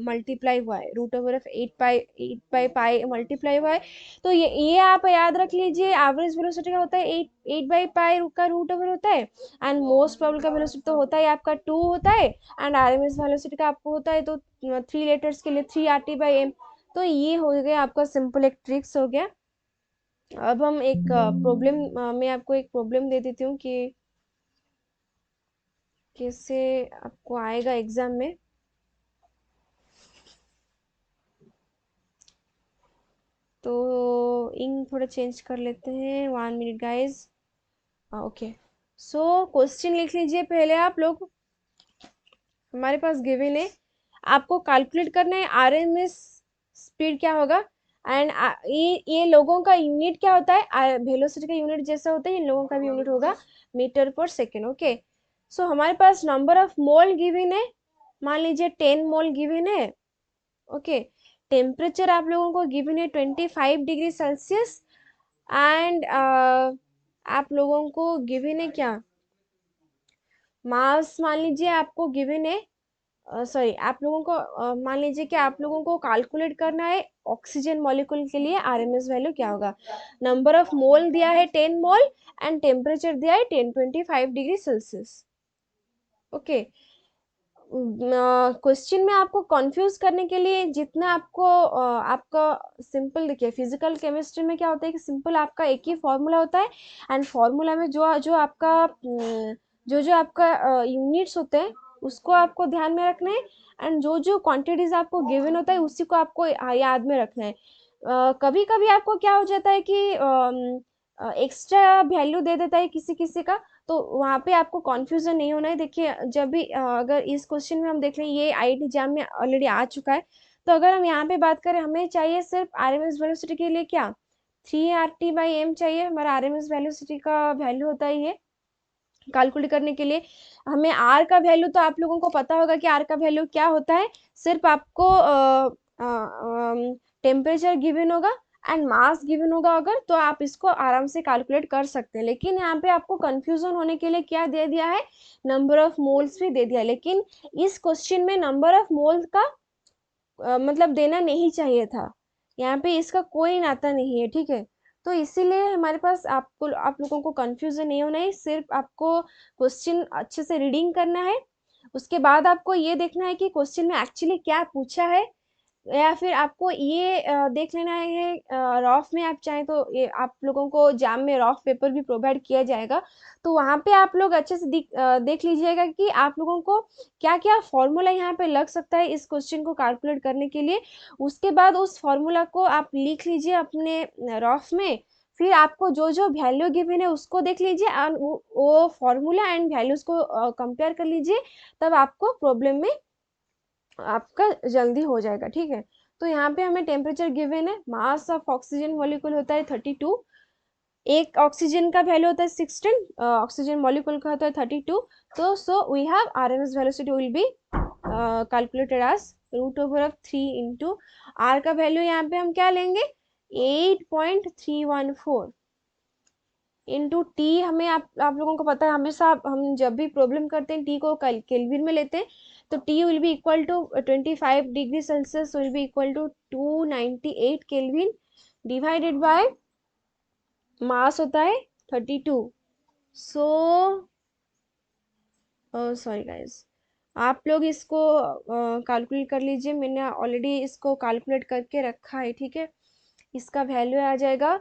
मल्टीप्लाई हुआ है, √8/π मल्टीप्लाई हुआ है। तो ये आप याद रख लीजिए, एवरेज वेलोसिटी का होता है 8/π का रूट ओवर होता है। एंड मोस्ट प्रोबेबल का वेलोसिटी तो होता है आपका 2 होता है, एंड आरएमएस वेलोसिटी का आपको होता है तो 3 लेटर्स के लिए 3RT/m। तो ये हो गया आपका सिंपल एक ट्रिक्स हो गया। अब हम एक प्रॉब्लम, मैं आपको एक प्रॉब्लम दे देती हूँ कि कैसे आपको आएगा एग्जाम में। तो इंक थोड़ा चेंज कर लेते हैं, 1 minute guys. Okay, so question लिख लीजिए पहले आप लोग। हमारे पास गिवन है, आपको कैलकुलेट करना है आरएमएस स्पीड क्या होगा, एंड ये लोगों का यूनिट क्या होता है, वेलोसिटी का यूनिट जैसा होता है इन लोगों का भी यूनिट होगा मीटर पर सेकेंड। ओके, सो हमारे पास नंबर ऑफ मोल गिवन है, मान लीजिए 10 मोल गिवन है। ओके, टेम्परेचर आप लोगों को गिवन है 25 डिग्री सेल्सियस, एंड आप लोगों को गिवन है क्या, मास मान लीजिए आपको गिवन है, सॉरी आप लोगों को मान लीजिए कि आप लोगों को कैलकुलेट करना है ऑक्सीजन मॉलिक्यूल के लिए आरएमएस वैल्यू क्या होगा। नंबर ऑफ मोल दिया है 10 मोल, एंड टेम्परेचर दिया है 1025 डिग्री सेल्सियस। ओके, क्वेश्चन में आपको कंफ्यूज करने के लिए जितना आपको आपका सिंपल, देखिए फिजिकल केमिस्ट्री में क्या होता है कि सिंपल आपका एक ही फॉर्मूला होता है, एंड फॉर्मूला में जो जो आपका जो जो आपका यूनिट्स होते हैं उसको आपको ध्यान में रखना है, एंड जो जो क्वांटिटीज आपको गिवन होता है उसी को आपको याद में रखना है। कभी कभी आपको क्या हो जाता है कि एक्स्ट्रा वैल्यू दे देता है किसी किसी का, तो वहाँ पे आपको कंफ्यूजन नहीं होना है। देखिए जब भी अगर इस क्वेश्चन में हम देख रहे हैं ये आईआईटी एग्जाम में ऑलरेडी आ चुका है, तो अगर हम यहाँ पे बात करें हमें चाहिए सिर्फ आरएमएस वेलोसिटी के लिए क्या 3RT/m चाहिए, हमारा आरएमएस वेलोसिटी का वैल्यू होता है ये कैलकुलेट करने के लिए। हमें आर का वैल्यू तो आप लोगों को पता होगा कि आर का वैल्यू क्या होता है, सिर्फ आपको टेम्परेचर गिवन होगा एंड मास गिवन होगा अगर, तो आप इसको आराम से कैलकुलेट कर सकते हैं। लेकिन यहाँ पे आपको कंफ्यूजन होने के लिए क्या दे दिया है, नंबर ऑफ मोल्स भी दे दिया है, लेकिन इस क्वेश्चन में नंबर ऑफ मोल्स का मतलब देना नहीं चाहिए था, यहाँ पे इसका कोई नाता नहीं है, ठीक है। तो इसीलिए हमारे पास आपको आप लोगों को कंफ्यूजन नहीं होना है, सिर्फ आपको क्वेश्चन अच्छे से रीडिंग करना है। उसके बाद आपको ये देखना है कि क्वेश्चन में एक्चुअली क्या पूछा है, या फिर आपको ये देख लेना है रफ में, आप चाहें तो ये आप लोगों को एग्जाम में रफ पेपर भी प्रोवाइड किया जाएगा, तो वहाँ पे आप लोग अच्छे से देख लीजिएगा कि आप लोगों को क्या क्या फॉर्मूला यहाँ पे लग सकता है इस क्वेश्चन को कैलकुलेट करने के लिए। उसके बाद उस फॉर्मूला को आप लिख लीजिए अपने रफ में, फिर आपको जो जो वैल्यू गिवन है उसको देख लीजिए, और वो फॉर्मूला एंड वैल्यूज को कंपेयर कर लीजिए, तब आपको प्रॉब्लम में आपका जल्दी हो जाएगा, ठीक है। तो यहाँ पे हमें टेम्परेचर गिवन है, मास ऑफ ऑक्सीजन मॉलिक्यूल होता है 32, एक ऑक्सीजन का वैल्यू होता है 16, ऑक्सीजन मॉलिक्यूल का होता है 32। तो so we have RMS velocity will be calculated as √3 into R का वैल्यू यहाँ पे हम क्या लेंगे 8.314 इंटू टी। हमें आप लोगों को पता है हमेशा हम जब भी प्रॉब्लम करते हैं टी को केल्विन में लेते हैं, तो T will be equal to 25 degree Celsius will be equal to 298 Kelvin divided by mass होता है 32। सो सॉरी गाइस, आप लोग इसको कैलकुलेट कर लीजिए, मैंने ऑलरेडी इसको कैलकुलेट करके रखा है, ठीक है। इसका वैल्यू आ जाएगा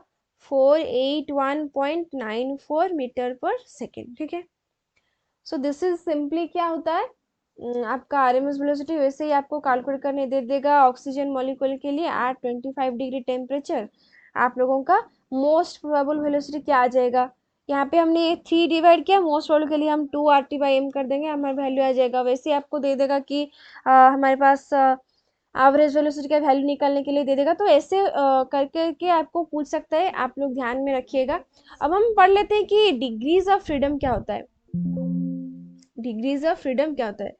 481.94 मीटर पर सेकेंड, ठीक है। सो दिस इज सिंपली क्या होता है आपका आरएमएस वेलोसिटी, वैसे ही आपको कैलकुलेट करने दे देगा ऑक्सीजन मॉलिक्यूल के लिए एट 25 डिग्री टेम्परेचर। आप लोगों का मोस्ट प्रोबेबल वेलोसिटी क्या आ जाएगा, यहाँ पे हमने 3 डिवाइड किया, मोस्ट प्रोबेबल के लिए हम 2RT/m कर देंगे, हमारा वैल्यू आ जाएगा। वैसे ही आपको दे देगा कि हमारे पास एवरेज वेलोसिटी का वैल्यू निकालने के लिए दे देगा, तो ऐसे करके के आपको पूछ सकता है, आप लोग ध्यान में रखिएगा। अब हम पढ़ लेते हैं कि डिग्रीज ऑफ फ्रीडम क्या होता है। डिग्रीज ऑफ फ्रीडम क्या होता है,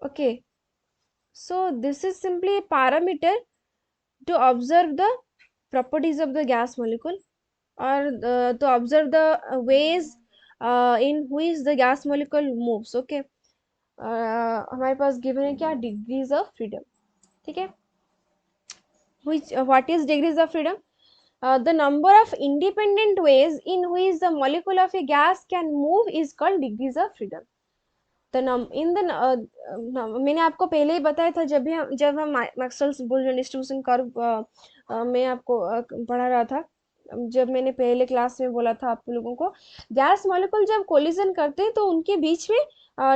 okay. So this is simply parameter to observe the properties of the gas molecule, or to observe the ways in which the gas molecule moves, okay। हमारे पास given है क्या degrees of freedom, ठीक है। which what is degrees of freedom, the number of independent ways in which the molecule of a gas can move is called degrees of freedom। The name in the मैंने आपको पहले ही बताया था, जब हम Maxwell's Boltzmann distribution curve में आपको पढ़ा रहा था, जब मैंने पहले क्लास में बोला था आप लोगों को, गैस मॉलिक्यूल जब कोलिजन करते हैं तो उनके बीच में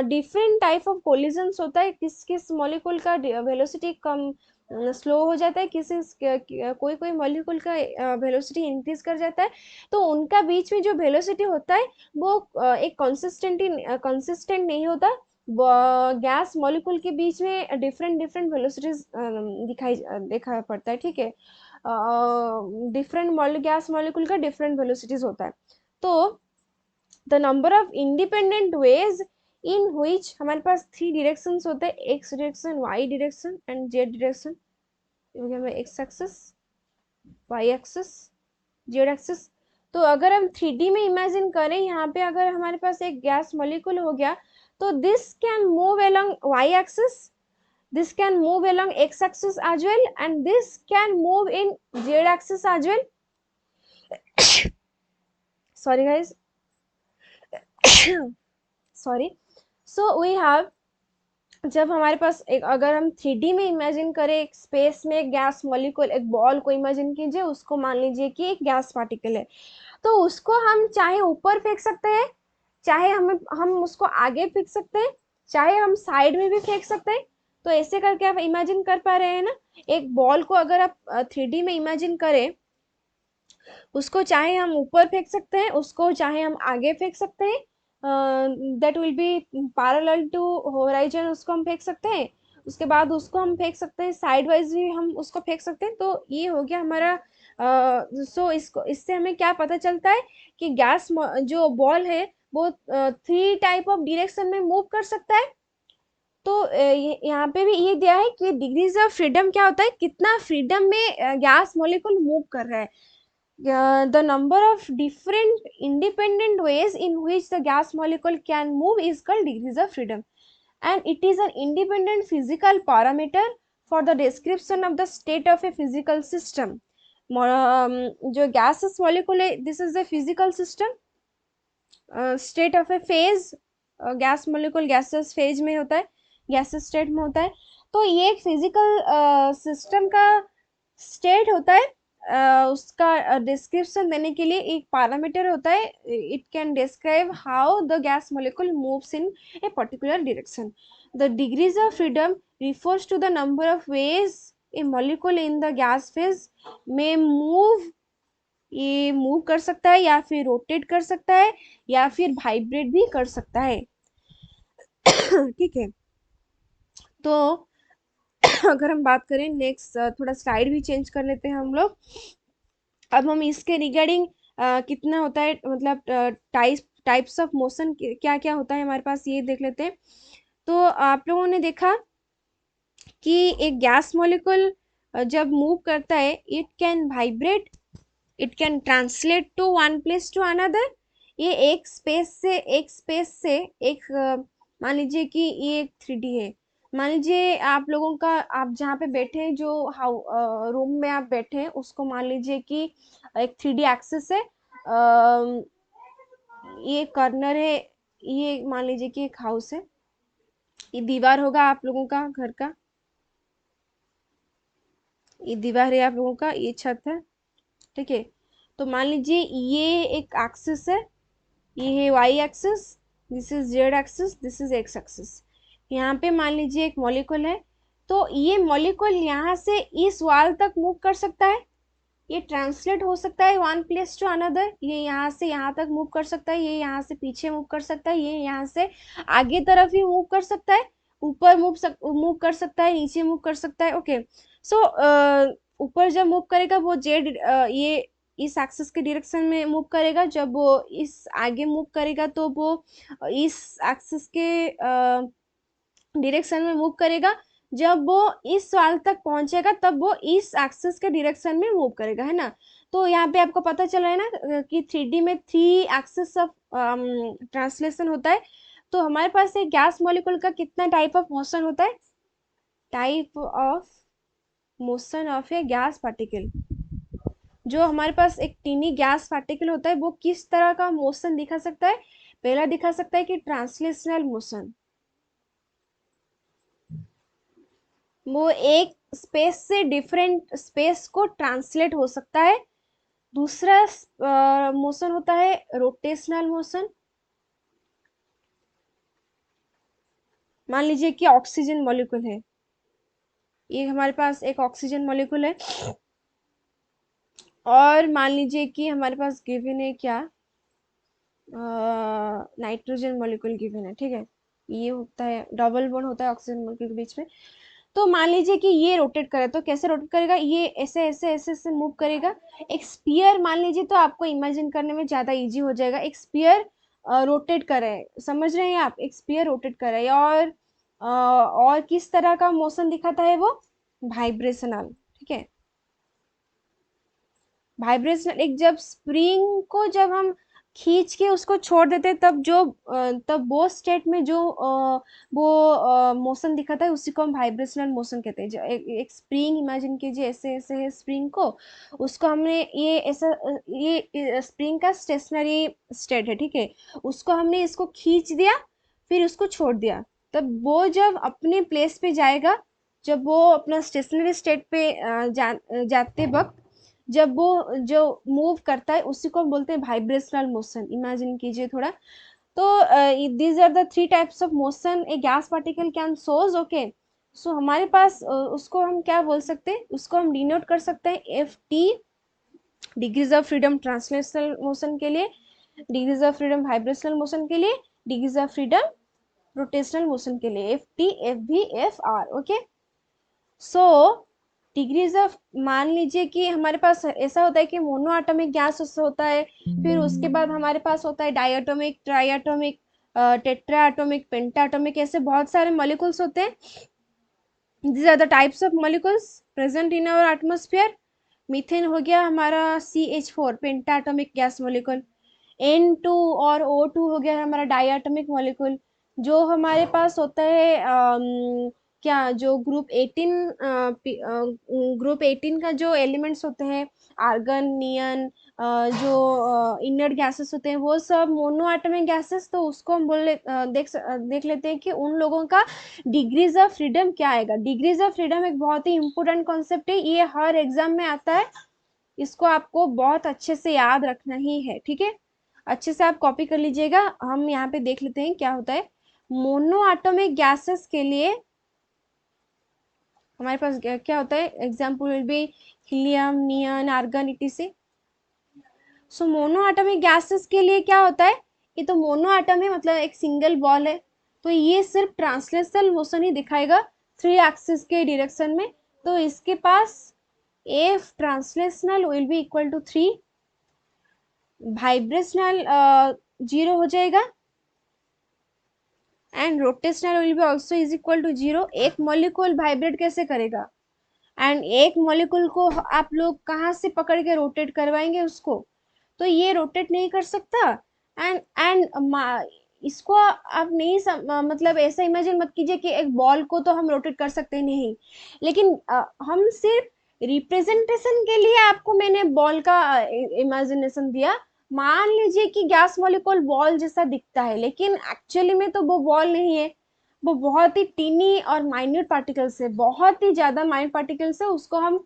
डिफरेंट टाइप ऑफ कोलिजन्स होता है। किस किस मॉलिक्यूल का वेलोसिटी कम स्लो हो जाता है, कोई कोई मॉलिक्यूल का वेलोसिटी इंक्रीज कर जाता है, तो उनका बीच में जो वेलोसिटी होता है वो एक कंसिस्टेंट नहीं होता, गैस मॉलिक्यूल के बीच में डिफरेंट डिफरेंट वेलोसिटीज दिखाई देखा पड़ता है, ठीक है। डिफरेंट गैस मॉलिक्यूल का डिफरेंट वेलोसिटीज होता है। तो the number of independent ways in which, हमारे पास 3 डायरेक्शंस होते हैं, X direction, Y direction and Z direction. हो गया हमें X axis, Y axis, Z axis. तो अगर हम 3D में इमेजिन करें, यहाँ पे अगर हमारे पास एक गैस मॉलिक्यूल हो गया, तो this can move along Y axis, this can move along x axis as well, and this can move in z axis as well. Sorry guys. Sorry. So we have, जब हमारे पास एक, अगर हम 3D में imagine करें, एक space में एक गैस मॉलिक्यूल, एक बॉल को इमेजिन कीजिए, उसको मान लीजिए कि एक गैस पार्टिकल है, तो उसको हम चाहे ऊपर फेंक सकते हैं, चाहे हम उसको आगे फेंक सकते हैं, चाहे हम साइड में भी फेंक सकते हैं। तो ऐसे करके आप इमेजिन कर पा रहे हैं ना, एक बॉल को अगर आप 3D में इमेजिन करें, उसको चाहे हम ऊपर फेंक सकते हैं, उसको चाहे हम आगे फेंक सकते हैं, that will be parallel to horizon, उसको हम फेंक सकते हैं। उसके बाद उसको हम फेंक सकते हैं साइड वाइज भी, हम उसको फेंक सकते हैं। तो ये हो गया हमारा। सो इसको, इससे हमें क्या पता चलता है कि गैस जो बॉल है वो 3 टाइप ऑफ डायरेक्शन में मूव कर सकता है। तो यहाँ पे भी ये दिया है कि डिग्रीज ऑफ फ्रीडम क्या होता है, कितना फ्रीडम में गैस मॉलिक्यूल मूव कर रहा है। The number of different independent ways in which the gas molecule can move is called degrees of freedom, and it is an independent physical parameter for the description of the state of a physical system. जो gaseous molecule है, this is the physical system. State of a phase, gas molecule gases phase में होता है, gases state में होता है। तो ये एक फिजिकल सिस्टम का स्टेट होता है। उसका डिस्क्रिप्शन देने के लिए एक पैरामीटर होता है, it can describe how the gas molecule moves in a particular direction. The degrees of freedom refers to the number of ways a molecule in the gas phase may move। ये move कर सकता है, या फिर rotate कर सकता है, या फिर वाइब्रेट भी कर सकता है। ठीक है। तो अगर हम बात करें नेक्स्ट, थोड़ा स्लाइड भी चेंज कर लेते हैं हम लोग। अब हम इसके रिगार्डिंग कितना होता है, मतलब टाइप्स ऑफ मोशन क्या क्या होता है हमारे पास, ये देख लेते हैं। तो आप लोगों ने देखा कि एक गैस मॉलिक्यूल जब मूव करता है, it can vibrate, it can translate to one place to another. ये एक स्पेस से एक मान लीजिए कि ये एक 3D है। मान लीजिए आप लोगों का, आप जहाँ पे बैठे हैं, जो रूम में आप बैठे हैं, उसको मान लीजिए कि एक 3D एक्सिस है। ये कर्नर है, ये मान लीजिए कि एक हाउस है, ये दीवार होगा आप लोगों का घर का, ये दीवार है आप लोगों का, ये छत है, ठीक है। तो मान लीजिए ये एक एक्सिस है, ये है Y axis, this is Z axis, this is X axis. यहाँ पे मान लीजिए एक मॉलिक्यूल है, तो ये मॉलिक्यूल यहाँ से इस वाल तक मूव कर सकता है, ये ट्रांसलेट हो सकता है वन प्लेस टू अनदर, ये यहाँ से यहाँ तक मूव कर सकता है, ये यहाँ से पीछे मूव कर सकता है, ये यहाँ से आगे तरफ ही मूव कर सकता है, ऊपर मूव कर सकता है, नीचे मूव कर सकता है। ओके। सो ऊपर जब मूव करेगा वो जेड, ये इस एक्सिस के डायरेक्शन में मूव करेगा, जब वो इस आगे मूव करेगा तो वो इस एक्सिस के डायरेक्शन में मूव करेगा, जब वो इस वाल तक पहुंचेगा तब वो इस एक्सिस के डायरेक्शन में मूव करेगा, है ना। तो यहाँ पे आपको पता चला है ना कि 3D में 3 एक्सिस ऑफ ट्रांसलेशन होता है। तो हमारे पास एक गैस मॉलिक्यूल का कितना टाइप ऑफ मोशन होता है, type of motion of A gas particle. जो हमारे पास एक टीनी गैस पार्टिकल होता है, वो किस तरह का मोशन दिखा सकता है, पहला दिखा सकता है कि ट्रांसलेशनल मोशन, वो एक स्पेस से डिफरेंट स्पेस को ट्रांसलेट हो सकता है। दूसरा मोशन होता है रोटेशनल मोशन। मान लीजिए कि ऑक्सीजन मॉलिक्यूल है, ये हमारे पास एक ऑक्सीजन मॉलिक्यूल है, और मान लीजिए कि हमारे पास गिवन है क्या, नाइट्रोजन मॉलिक्यूल गिवन है, ठीक है। ये होता है डबल बॉन्ड होता है ऑक्सीजन मॉलिक्यूल के बीच में। तो मान लीजिए कि ये रोटेट करे, तो कैसे रोटेट करेगा, ये ऐसे ऐसे ऐसे ऐसे मूव करेगा। एक स्पीयर मान लीजिए, तो आपको इमेजिन करने में ज्यादा इजी हो जाएगा। एक स्पीयर रोटेट कर रहा है, समझ रहे हैं आप, एक स्पीयर रोटेट कर रहा है। और किस तरह का मोशन दिखाता है वो, वाइब्रेशनल, ठीक है। वाइब्रेशनल, एक जब स्प्रिंग को जब हम खींच के उसको छोड़ देते हैं, तब वो स्टेट में जो वो मोशन दिखाता है, उसी को हम वाइब्रेशनल मोशन कहते हैं। एक स्प्रिंग इमेजिन कीजिए, ऐसे ऐसे है स्प्रिंग को, उसको हमने ये ऐसा ये स्प्रिंग का स्टेशनरी स्टेट है, ठीक है। उसको हमने इसको खींच दिया, फिर उसको छोड़ दिया, तब वो जब अपने प्लेस पे जाएगा, जब वो अपना स्टेशनरी स्टेट पे जाते वक्त, जब वो जो मूव करता है, उसी को हम बोलते हैं वाइब्रेशनल मोशन। इमेजिन कीजिए थोड़ा। तो these are the three types of motion a gas particle can shows, okay. So हमारे पास उसको हम क्या बोल सकते हैं, उसको हम डिनोट कर सकते हैं F T, degrees of freedom translational motion के लिए, degrees of freedom vibrational motion के लिए, degrees of freedom rotational motion के लिए, एफ टी, एफ भी, F R, okay. So degrees of, मान लीजिए कि हमारे पास ऐसा होता है कि मोनो एटॉमिक गैस होता है, फिर उसके बाद हमारे पास होता है diatomic, triatomic, tetra atomic, penta atomic, ऐसे बहुत सारे मॉलिक्यूल्स होते हैं। These are the types of molecules present in our atmosphere. Methane हो गया हमारा CH4 पेंटा एटोमिक गैस मॉलिक्यूल। N2 और O2 हो गया हमारा डाइएटॉमिक मॉलिक्यूल। जो हमारे पास होता है क्या, जो ग्रुप 18 का जो एलिमेंट्स होते हैं, आर्गन, नियन, जो इनर्ट गैसेस होते हैं, वो सब मोनो एटॉमिक गैसेस। तो उसको हम देख लेते हैं कि उन लोगों का डिग्रीज ऑफ फ्रीडम क्या आएगा। डिग्रीज ऑफ फ्रीडम एक बहुत ही इंपॉर्टेंट कॉन्सेप्ट है, ये हर एग्जाम में आता है। इसको आपको बहुत अच्छे से याद रखना ही है, ठीक है। अच्छे से आप कॉपी कर लीजिएगा। हम यहाँ पे देख लेते हैं क्या होता है। मोनो एटॉमिक गैसेस के लिए हमारे पास क्या होता है, example will be helium, neon, argon, etc. So mono atomic gases के लिए क्या होता है, ये तो मोनो एटम है, मतलब एक सिंगल बॉल है, तो ये सिर्फ ट्रांसलेशनल मोशन ही दिखाएगा 3 एक्सिस के डायरेक्शन में। तो इसके पास F translational will be equal to 3, vibrational 0 हो जाएगा, and rotational will be also is equal to 0। एक मॉलिक्यूल वाइब्रेट कैसे करेगा, एंड एक मॉलिक्यूल को आप लोग कहाँ से पकड़ के रोटेट करवाएंगे उसको, तो ये रोटेट नहीं कर सकता। एंड इसको आप नहीं मतलब ऐसा इमेजिन मत कीजिए कि एक बॉल को तो हम रोटेट कर सकते नहीं, लेकिन हम सिर्फ रिप्रेजेंटेशन के लिए आपको मैंने बॉल का इमेजिनेशन दिया। मान लीजिए कि गैस मॉलिक्यूल बॉल जैसा दिखता है, लेकिन एक्चुअली में तो वो बॉल नहीं है, वो बहुत ही टीनी और माइन्यूट पार्टिकल्स है, बहुत ही ज्यादा माइन्यूट पार्टिकल्स है। उसको हम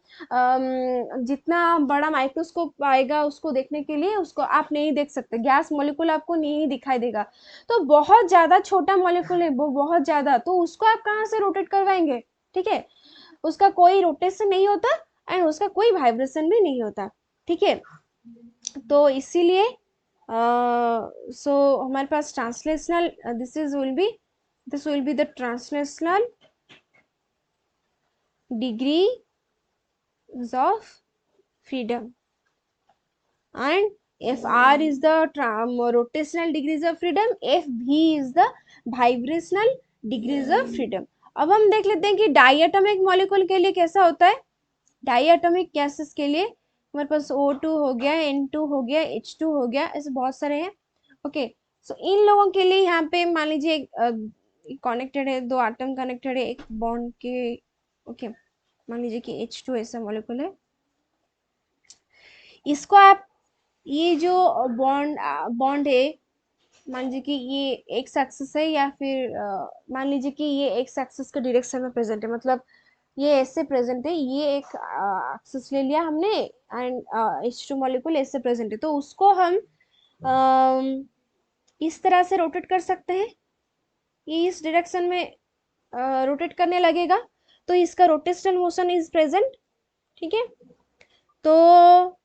जितना बड़ा माइक्रोस्कोप आएगा उसको देखने के लिए, उसको आप नहीं देख सकते, गैस मॉलिक्यूल आपको नहीं दिखाई देगा। तो बहुत ज्यादा छोटा मॉलिक्यूल है वो, बहुत ज्यादा, तो उसको आप कहाँ से रोटेट करवाएंगे, ठीक है। उसका कोई रोटेशन नहीं होता, एंड उसका कोई वाइब्रेशन भी नहीं होता, ठीक है। तो इसीलिए सो हमारे पास translational, this will be the translational degrees of freedom, and if R is the rotational degrees of freedom, if V is the vibrational degrees of freedom। अब हम देख लेते हैं कि डाइएटॉमिक मॉलिक्यूल के लिए कैसा होता है। डाइएटॉमिक गैसेस के लिए हमारे पास O2 हो गया, N2 हो गया, H2 हो गया, ऐसे बहुत सारे हैं, ओके। सो इन लोगों के लिए यहाँ पे मान लीजिए कनेक्टेड है, 2 एटम कनेक्टेड है एक बॉन्ड के, ओके। मान लीजिए कि H2 ऐसा मॉलिक्यूल है, इसको आप, ये जो बॉन्ड बॉन्ड है, मान लीजिए कि ये एक्स एक्सिस है, या फिर मान लीजिए कि ये एक्स एक्सिस के डायरेक्शन में प्रेजेंट है, मतलब ये ऐसे प्रेजेंट है, ये एक एक्सिस ले लिया हमने, एंड H2 मॉलिक्यूल ऐसे प्रेजेंट है, तो उसको हम इस तरह से रोटेट कर सकते हैं, ये इस डायरेक्शन में रोटेट करने लगेगा, तो इसका रोटेशनल मोशन इज प्रेजेंट, ठीक है। तो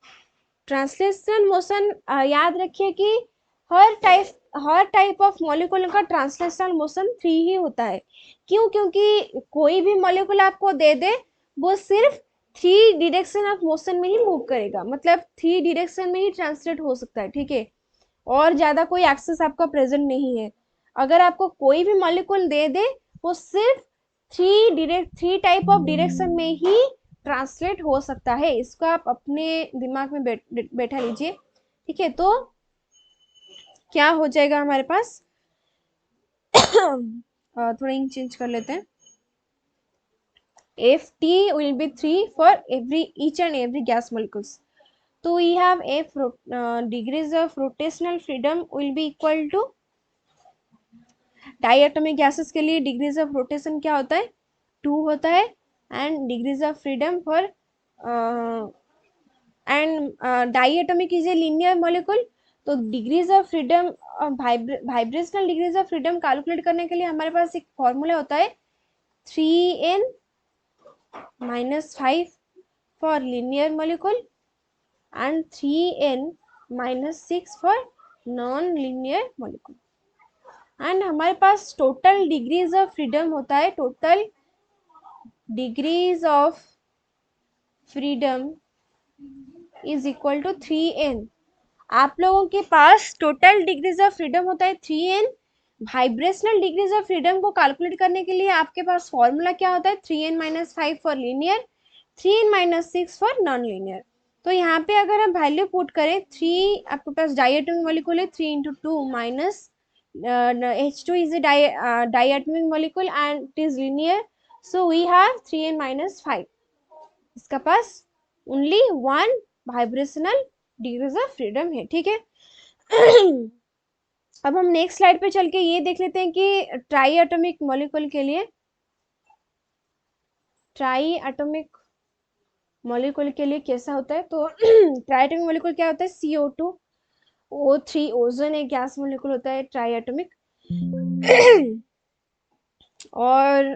ट्रांसलेशनल मोशन याद रखिए कि हर टाइप हर टाइप ऑफ मॉलिक्यूल का ट्रांसलेशनल मोशन 3 ही होता है। क्यों? क्योंकि कोई भी मॉलिक्यूल आपको दे दे, वो सिर्फ 3 डायरेक्शन ऑफ मोशन में ही मूव करेगा, मतलब 3 डायरेक्शन में ही ट्रांसलेट हो सकता है, ठीक है। और ज्यादा कोई एक्सेस आपका प्रेजेंट नहीं है। अगर आपको कोई भी मॉलिक्यूल दे दे, वो सिर्फ 3 टाइप ऑफ डायरेक्शन में ही ट्रांसलेट हो सकता है। इसको आप अपने दिमाग में बैठा लीजिए, ठीक है। तो क्या हो जाएगा हमारे पास थोड़ा इंक चेंज कर लेते हैं। ft will be 3 for each and every gas molecules. So we have degrees of rotational freedom will be equal to, diatomic gases के लिए डिग्रीज ऑफ रोटेशन क्या होता है? 2 होता है। And degrees of freedom for and diatomic is a linear molecule. तो degrees of freedom, vibrational degrees of freedom calculate करने के लिए हमारे पास एक फॉर्मूला होता है 3n-5 for linear molecule and 3n-6 for non linear molecule. And हमारे पास टोटल डिग्रीज ऑफ फ्रीडम होता है, total degrees of freedom is equal to 3n। आप लोगों के पास टोटल डिग्रीज ऑफ फ्रीडम होता है 3n। Vibrational degrees of freedom को कैलकुलेट करने के लिए आपके पास फॉर्मूला क्या होता है? 3n-5 for linear, 3n-6 for non linear. तो यहाँ पे अगर हम वैल्यू पुट करें, 3 आपके पास डाइएटॉमिक मॉलिक्यूल है, 3 into 2 minus H2 is a diatomic molecule and it is linear, so we have 3n-5। इसका पास only 1 vibrational degrees of freedom है, ठीक है। अब हम नेक्स्ट स्लाइड पे चल के ये देख लेते हैं कि ट्राई एटॉमिक मॉलिक्यूल के लिए, ट्राई एटॉमिक मॉलिक्यूल के लिए कैसा होता है। तो ट्राई एटॉमिक मॉलिक्यूल क्या होता है? CO2 O3 ओजोन एक गैस मॉलिक्यूल होता है ट्राई एटॉमिक। और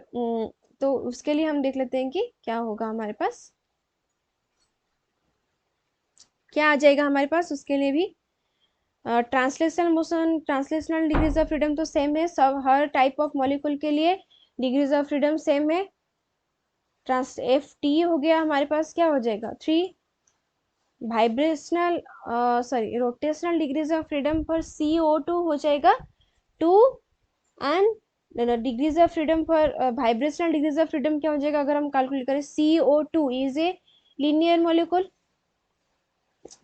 तो उसके लिए हम देख लेते हैं कि क्या होगा हमारे पास, क्या आ जाएगा हमारे पास उसके लिए भी। Translational motion, translational degrees of freedom तो सेम है सब, हर टाइप ऑफ मॉलिक्यूल के लिए डिग्रीज ऑफ फ्रीडम सेम है। ट्रांस ft हो गया हमारे पास, क्या हो जाएगा 3। Vibrational sorry rotational degrees of freedom पर CO2 हो जाएगा 2। And degrees of freedom for vibrational degrees of freedom क्या हो जाएगा अगर हम कैलकुलेट करें? CO2 is a linear molecule,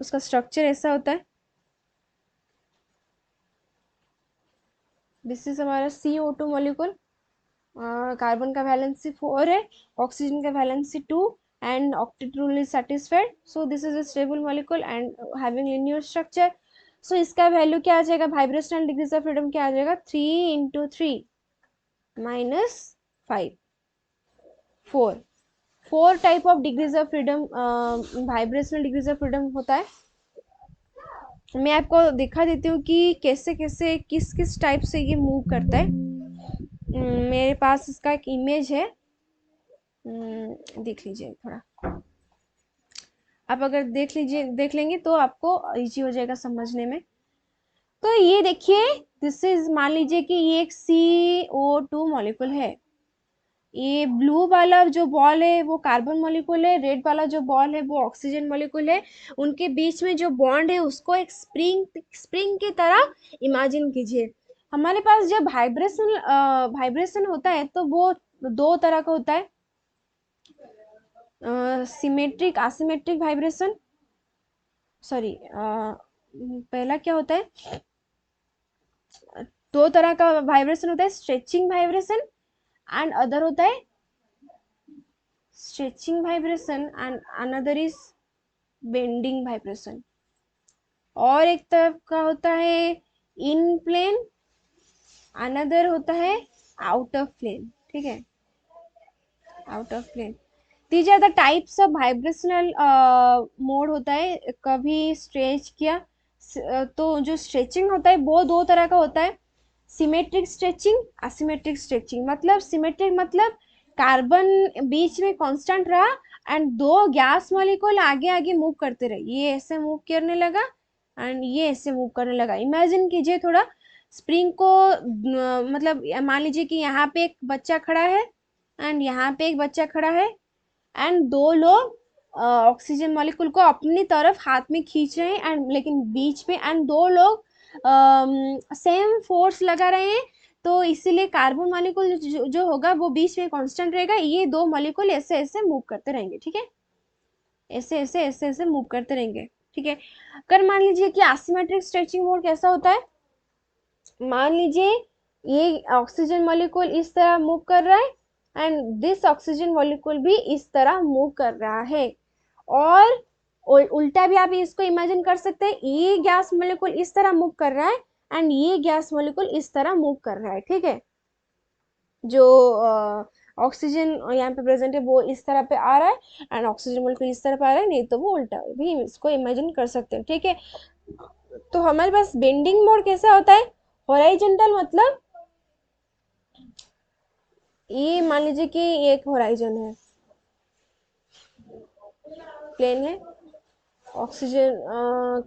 उसका स्ट्रक्चर ऐसा होता है। दिस इज हमारा CO2 मॉलिक्यूल। कार्बन का वैलेंसी 4 है, ऑक्सीजन का valency 2 and octet rule is satisfied, so this is a stable molecule and having linear structure. सो इसका वैल्यू क्या आ जाएगा? वाइब्रेशनल डिग्रीज ऑफ फ्रीडम क्या आ जाएगा? 3 into 3 minus 5, 4 type of degrees of freedom, vibrational degrees of freedom होता है। मैं आपको दिखा देती हूँ कि कैसे कैसे किस किस टाइप से ये मूव करता है। मेरे पास इसका एक इमेज है, देख लीजिए थोड़ा। आप अगर देख लेंगे तो आपको इजी हो जाएगा समझने में। तो ये देखिए, दिस इज, मान लीजिए कि ये एक CO2 मॉलिक्यूल है। ये ब्लू वाला जो बॉल है वो कार्बन मॉलिक्यूल है, रेड वाला जो बॉल है वो ऑक्सीजन मॉलिक्यूल है। उनके बीच में जो बॉन्ड है उसको एक स्प्रिंग की तरह इमेजिन कीजिए। हमारे पास जब वाइब्रेशन होता है तो वो 2 तरह का होता है, सिमेट्रिक, असिमेट्रिक वाइब्रेशन। सॉरी, पहला क्या होता है? 2 तरह का वाइब्रेशन होता है, स्ट्रेचिंग वाइब्रेशन एंड अदर होता है stretching vibration and another is bending vibration. और एक तरफ का होता है इन प्लेन, अनदर होता है आउट ऑफ प्लेन, ठीक है, out of plane. These are the types of vibrational mode होता है। कभी स्ट्रेच किया, तो जो स्ट्रेचिंग होता है वो 2 तरह का होता है, सिमेट्रिक स्ट्रेचिंग, असिमेट्रिक स्ट्रेचिंग। मतलब सिमेट्रिक मतलब कार्बन बीच में कांस्टेंट रहा एंड 2 गैस मॉलिक्यूल आगे आगे मूव करते रहे, ये ऐसे मूव करने लगा एंड ये ऐसे मूव करने लगा। इमेजिन कीजिए थोड़ा स्प्रिंग को मतलब मान लीजिए कि यहाँ पे एक बच्चा खड़ा है एंड यहाँ पे एक बच्चा खड़ा है एंड दो लोग ऑक्सीजन मॉलिक्यूल को अपनी तरफ हाथ में खींच रहे हैं एंड लेकिन बीच में एंड दो लोग सेम फोर्स लगा रहे हैं, तो इसीलिए कार्बन मॉलिक्यूल जो होगा वो बीच में कांस्टेंट रहेगा, ये दो मॉलिक्यूल ऐसे ऐसे मूव करते रहेंगे, ठीक है, ऐसे ऐसे ऐसे ऐसे मूव करते रहेंगे, ठीक है। अगर मान लीजिए कि एसिमेट्रिक स्ट्रेचिंग मोड कैसा होता है, मान लीजिए ये ऑक्सीजन मॉलिक्यूल इस तरह मूव कर रहा है एंड दिस ऑक्सीजन मॉलिक्यूल भी इस तरह मूव कर रहा है, और उल्टा भी आप इसको इमेजिन कर सकते हैं, ये गैस मॉलिक्यूल इस तरह मूव कर रहा है एंड ये गैस मॉलिक्यूल इस तरह मूव कर रहा है, ठीक है। जो ऑक्सीजन यहाँ पे प्रेजेंट है वो इस तरह पे आ रहा है एंड ऑक्सीजन मॉलिक्यूल इस तरह पे आ रहा है, नहीं तो वो उल्टा भी इसको इमेजिन कर सकते हैं, ठीक है। तो हमारे पास बेंडिंग मोड कैसा होता है, हॉराइजॉन्टल मतलब ये मान लीजिए कि ये एक होराइजन है, प्लेन है, ऑक्सीजन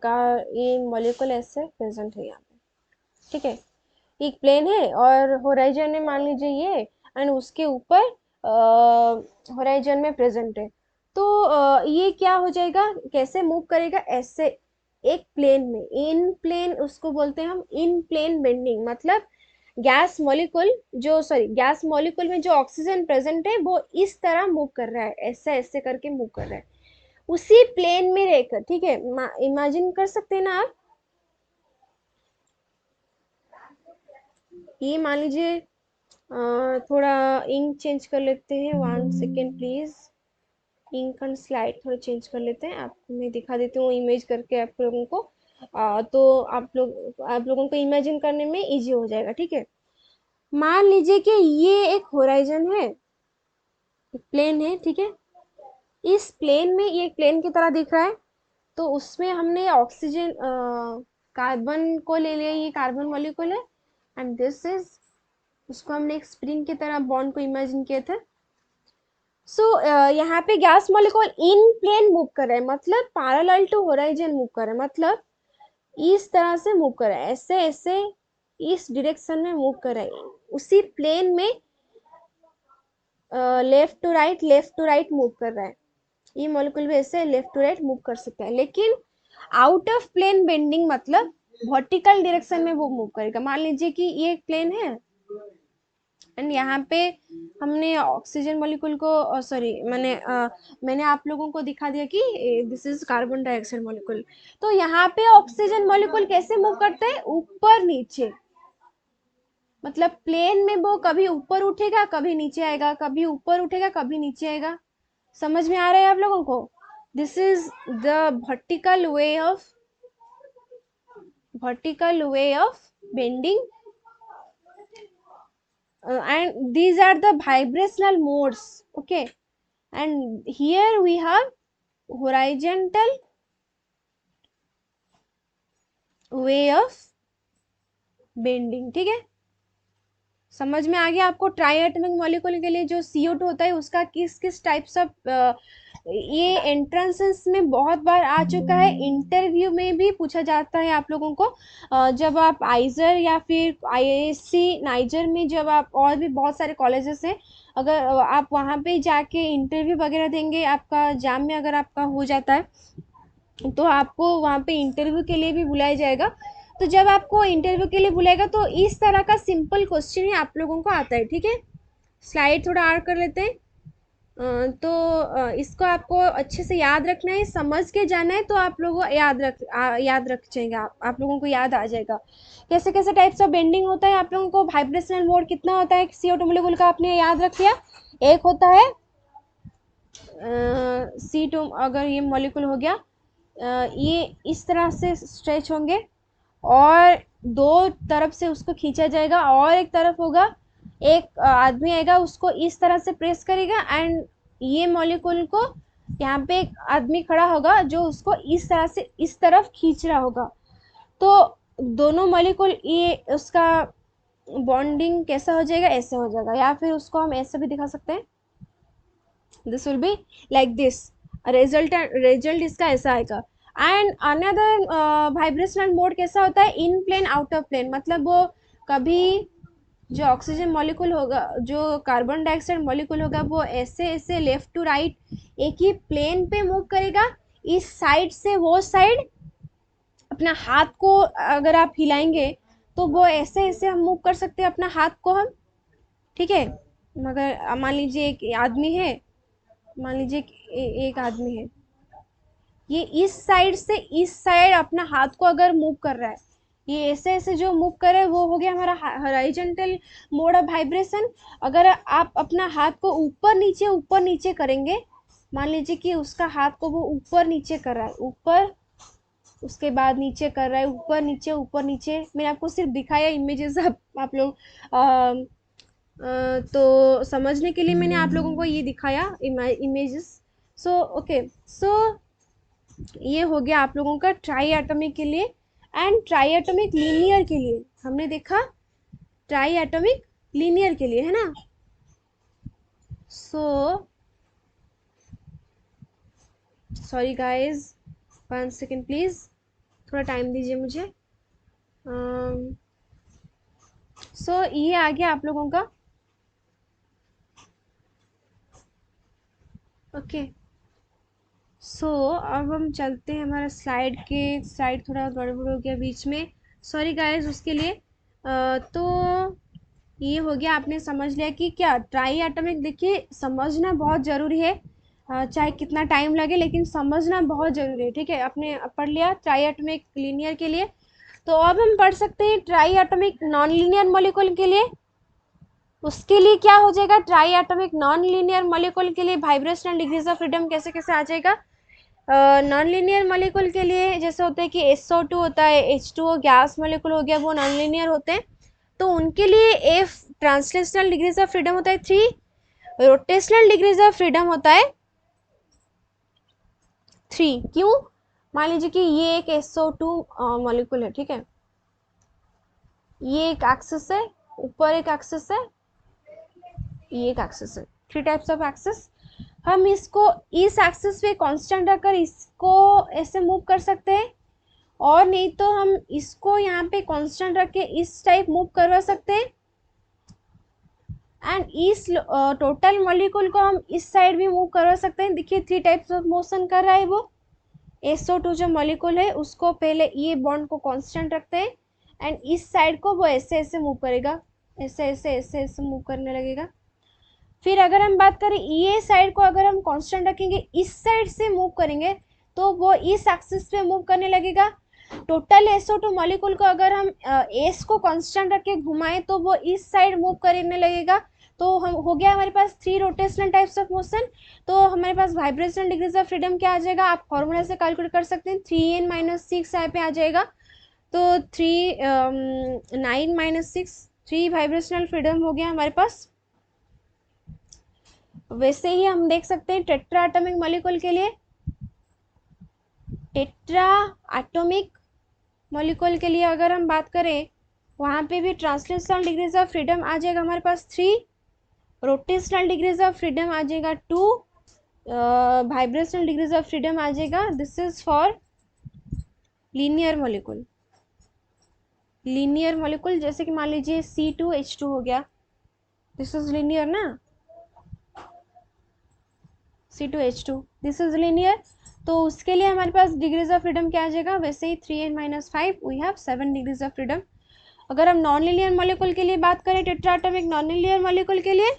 का ये मॉलिक्यूल ऐसे प्रेजेंट है यहाँ पे, ठीक है, एक प्लेन है और होराइजन है मान लीजिए ये, एंड उसके ऊपर होराइजन में प्रेजेंट है, तो ये क्या हो जाएगा, कैसे मूव करेगा, ऐसे एक प्लेन में, इन प्लेन उसको बोलते हैं हम इन प्लेन बेंडिंग, मतलब गैस मॉलिक्यूल में जो ऑक्सीजन प्रेजेंट है वो इस तरह मूव कर रहा है, ऐसे ऐसे करके मूव कर रहा है उसी प्लेन में रहकर, ठीक है, इमेजिन कर सकते हैं ना आप। ये मान लीजिए थोड़ा इंक चेंज कर लेते हैं, 1 second please, ink and slide थोड़ा चेंज कर लेते हैं, आपको मैं दिखा देती हूँ इमेज करके आप लोगों को, तो आप लोगों को इमेजिन करने में इजी हो जाएगा, ठीक है। मान लीजिए कि ये एक होराइजन है, एक प्लेन है, ठीक है, इस प्लेन में ये प्लेन की तरह दिख रहा है, तो उसमें हमने ऑक्सीजन कार्बन को ले लिया, ये कार्बन मॉलिक्यूल है एंड दिस इज, उसको हमने एक स्प्रिंग की तरह बॉन्ड को इमेजिन किए थे। सो यहाँ पे gas molecule in plane move कर रहा है, मतलब पैरेलल टू होराइजन मूव कर रहा है, मतलब इस तरह से मूव कर रहा है, ऐसे ऐसे इस डायरेक्शन में मूव कर रहा है, उसी प्लेन में लेफ्ट टू राइट मूव कर रहा है, ये मॉलिक्यूल भी ऐसे लेफ्ट टू राइट मूव कर सकता है, लेकिन आउट ऑफ प्लेन बेंडिंग मतलब वर्टिकल डायरेक्शन में वो मूव करेगा। मान लीजिए कि ये एक प्लेन है एंड यहाँ पे हमने ऑक्सीजन मॉलिक्यूल को सॉरी मैंने आप लोगों को दिखा दिया कि this is carbon dioxide molecule, तो यहाँ पे ऑक्सीजन मॉलिक्यूल कैसे मूव करते हैं, ऊपर नीचे, मतलब प्लेन में वो कभी ऊपर उठेगा कभी नीचे आएगा, कभी ऊपर उठेगा कभी नीचे आएगा, समझ में आ रहा है आप लोगों को, this is the vertical way of bending, and these are the vibrational modes, okay, and here we have horizontal way of bending, ठीक है, समझ में आ गया आपको। ट्राई एटमिक मॉलिक्यूल के लिए जो CO2 होता है उसका किस किस टाइप्स ऑफ, ये एंट्रेंसेस में बहुत बार आ चुका है, इंटरव्यू में भी पूछा जाता है आप लोगों को, जब आप आइजर या फिर IISc नाइजर में, जब आप और भी बहुत सारे कॉलेजेस हैं, अगर आप वहाँ पे जाके इंटरव्यू वगैरह देंगे, आपका जाम में अगर आपका हो जाता है तो आपको वहाँ पे इंटरव्यू के लिए भी बुलाया जाएगा, तो जब आपको इंटरव्यू के लिए बुलाएगा तो इस तरह का सिंपल क्वेश्चन ही आप लोगों को आता है, ठीक है। स्लाइड थोड़ा आड़ कर लेते हैं, तो इसको आपको अच्छे से याद रखना है, समझ के जाना है, तो आप लोगों को याद रख जाएगा, आप लोगों को याद आ जाएगा कैसे कैसे टाइप्स ऑफ बेंडिंग होता है। आप लोगों को वाइब्रेशनल मोड कितना होता है CO2 मॉलिक्यूल का आपने याद रख लिया, एक होता है C2, अगर ये मॉलिक्यूल हो गया, ये इस तरह से स्ट्रेच होंगे और दो तरफ से उसको खींचा जाएगा, और एक तरफ होगा, एक आदमी आएगा उसको इस तरह से प्रेस करेगा एंड ये मॉलिक्यूल को यहाँ पे एक आदमी खड़ा होगा जो उसको इस तरह से इस तरफ खींच रहा होगा, तो दोनों मॉलिक्यूल ये उसका बॉन्डिंग कैसा हो जाएगा, ऐसे हो जाएगा, या फिर उसको हम ऐसे भी दिखा सकते हैं, this will be like this, result इसका ऐसा आएगा। एंड अनदर वाइब्रेशनल मोड कैसा होता है, इन प्लेन आउट ऑफ प्लेन, मतलब वो कभी जो ऑक्सीजन मॉलिक्यूल होगा, जो कार्बन डाइऑक्साइड मॉलिक्यूल होगा, वो ऐसे ऐसे लेफ्ट टू राइट एक ही प्लेन पे मूव करेगा, इस साइड से वो साइड। अपना हाथ को अगर आप हिलाएंगे तो वो ऐसे ऐसे हम मूव कर सकते हैं अपना हाथ को हम, ठीक है। मगर मान लीजिए एक आदमी है, मान लीजिए एक आदमी है, ये इस साइड से इस साइड अपना हाथ को अगर मूव कर रहा है, ये ऐसे ऐसे जो मूव कर रहा है वो हो गया हमारा हॉरिजॉन्टल मोड ऑफ वाइब्रेशन। अगर आप अपना हाथ को ऊपर नीचे करेंगे, मान लीजिए कि उसका हाथ को वो ऊपर नीचे कर रहा है, ऊपर, उसके बाद नीचे कर रहा है, ऊपर नीचे। मैंने आपको सिर्फ दिखाया इमेजेस, आप लोग तो समझने के लिए मैंने आप लोगों को ये दिखाया इमेजेस। सो ओके, सो ये हो गया आप लोगों का ट्राई एटॉमिक के लिए। एंड ट्राई एटॉमिक लीनियर के लिए हमने देखा, ट्राई एटॉमिक लीनियर के लिए, है ना। So sorry guys, 1 second please, थोड़ा टाइम दीजिए मुझे। सो ये आ गया आप लोगों का, ओके। सो अब हम चलते हैं हमारा स्लाइड के साइड, थोड़ा गड़बड़ हो गया बीच में, सॉरी गाइस उसके लिए। तो ये हो गया, आपने समझ लिया कि क्या ट्राई एटॉमिक, देखिए समझना बहुत ज़रूरी है, चाहे कितना टाइम लगे लेकिन समझना बहुत ज़रूरी है, ठीक है। आपने पढ़ लिया ट्राई एटॉमिक लीनियर के लिए, तो अब हम पढ़ सकते हैं try atomic non linear molecule के लिए। उसके लिए क्या हो जाएगा, try atomic non linear molecule के लिए वाइब्रेशनल डिग्रीज ऑफ फ्रीडम कैसे कैसे आ जाएगा। नॉन लीनियर मॉलिक्यूल के लिए जैसे होता है कि SO2 होता है, H2O गैस मॉलिक्यूल हो गया, वो नॉन लीनियर होते हैं, तो उनके लिए F translational degrees of freedom होता है 3, रोटेशनल डिग्रीज ऑफ फ्रीडम होता है 3। क्यों, मान लीजिए कि ये एक SO2 मॉलिक्यूल है, ठीक है, ये एक एक्सिस है, ऊपर एक एक्सिस है, ये एक एक्सिस है, 3 टाइप्स ऑफ एक्सिस। हम इसको इस एक्सिस पे कांस्टेंट रखकर इसको ऐसे मूव कर सकते हैं, और नहीं तो हम इसको यहाँ पे कांस्टेंट रख के इस टाइप मूव करवा सकते हैं। एंड इस टोटल मॉलिक्यूल को हम इस साइड भी मूव करवा सकते हैं। देखिए 3 टाइप्स ऑफ मोशन कर रहा है वो। SO2 जो मॉलिक्यूल है उसको पहले ये बॉन्ड को कांस्टेंट रखते हैं, एंड इस साइड को वो ऐसे ऐसे मूव करेगा, ऐसे ऐसे ऐसे ऐसे मूव करने लगेगा। फिर अगर हम बात करें ये साइड को अगर हम कांस्टेंट रखेंगे, इस साइड से मूव करेंगे तो वो इस एक्सिस पे मूव करने लगेगा। टोटल SO2 मॉलिक्यूल को अगर हम एस को कांस्टेंट रख के घुमाएं तो वो इस साइड मूव करने लगेगा। तो हम हो गया हमारे पास 3 रोटेशनल टाइप्स ऑफ मोशन। तो हमारे पास वाइब्रेशनल डिग्रीज ऑफ फ्रीडम क्या आ जाएगा, आप फॉर्मूला से कैलकुलेट कर सकते हैं, 3n-6 यहाँ पे आ जाएगा। तो 9 - 6 3 वाइब्रेशनल फ्रीडम हो गया हमारे पास। वैसे ही हम देख सकते हैं टेट्रा एटॉमिक मॉलिक्यूल के लिए, टेट्रा एटॉमिक मॉलिक्यूल के लिए अगर हम बात करें, वहाँ पे भी ट्रांसलेशनल डिग्रीज ऑफ फ्रीडम आ जाएगा हमारे पास 3, रोटेशनल डिग्रीज ऑफ फ्रीडम आ जाएगा 2, वाइब्रेशनल डिग्रीज ऑफ फ्रीडम आ जाएगा। This is for linear molecule. Linear molecule जैसे कि मान लीजिए C2H2 हो गया, दिस इज लीनियर ना, C2H2 दिस इज लीनियर। तो उसके लिए हमारे पास डिग्रीज ऑफ फ्रीडम क्या आ जाएगा, वैसे ही 3n-5 we have 7 degrees of freedom. अगर हम नॉन लीनियर मॉलिक्यूल के लिए बात करें, tetra atomic non linear molecule के लिए,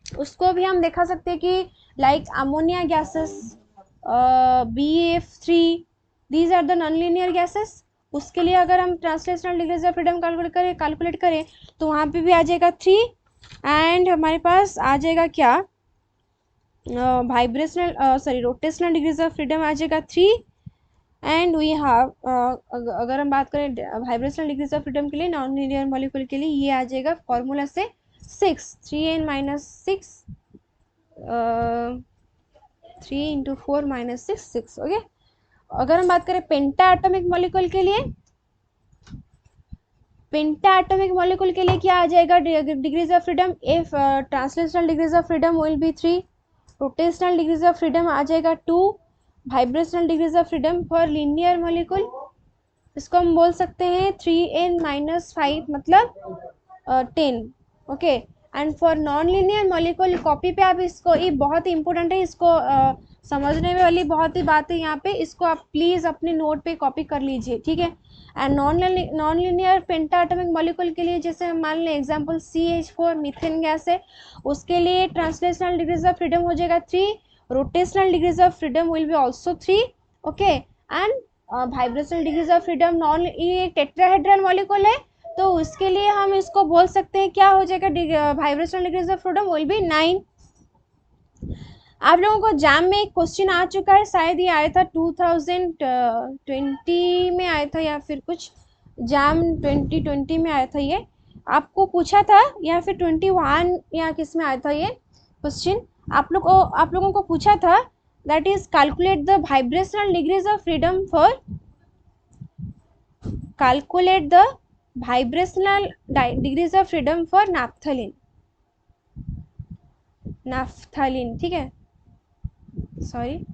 उसको भी हम देखा सकते हैं कि like ammonia gases, BF3, these are the non linear gases. उसके लिए अगर हम translational degrees of freedom calculate करें तो वहाँ पे भी आ जाएगा 3, एंड हमारे पास आ जाएगा क्या, रोटेशनल डिग्रीज ऑफ फ्रीडम आ जाएगा 3, एंड वी हैव अगर हम बात करें वाइब्रेशनल डिग्रीज ऑफ फ्रीडम के लिए नॉन लीनियर मॉलिक्यूल के लिए, ये आ जाएगा फॉर्मूला से 6, 3n-6 3 × 4 - 6 6, ओके। अगर हम बात करें पेंटा एटॉमिक मॉलिक्यूल के लिए, पेंटा एटॉमिक मॉलिक्यूल के लिए क्या आ जाएगा degrees of freedom, if translational degrees of freedom will be 3, rotational degrees of freedom आ जाएगा 2, vibrational degrees of freedom for linear molecule, इसको हम बोल सकते हैं 3n-5 मतलब 10। Okay, and for non linear molecule, copy पे आप इसको, ये बहुत ही इंपॉर्टेंट है, इसको समझने वाली बहुत ही बात है यहाँ पे, इसको आप प्लीज अपने नोट पे कॉपी कर लीजिए, ठीक है। एंड नॉन लीनियर पेंटाटॉमिक मॉलिक्यूल के लिए, जैसे मान लें एग्जांपल CH4 मीथेन गैस है, उसके लिए ट्रांसलेशनल डिग्रीज ऑफ फ्रीडम हो जाएगा 3, rotational degrees of freedom will be also 3। Okay, and vibrational degrees of freedom, non, ये टेट्राहेड्रल मॉलिक्यूल है, तो उसके लिए हम इसको बोल सकते हैं क्या हो जाएगा, vibrational degrees of freedom will B 9। आप लोगों को जैम में एक क्वेश्चन आ चुका है, शायद ये आया था 2020 में आया था, या फिर कुछ जैम 2020 में आया था, ये आपको पूछा था, या फिर 21 या किस में आया था ये क्वेश्चन, आप लोगों को पूछा था, that is calculate the vibrational degrees of freedom for, calculate the vibrational degrees of freedom for naphthalene, ठीक है, सॉरी,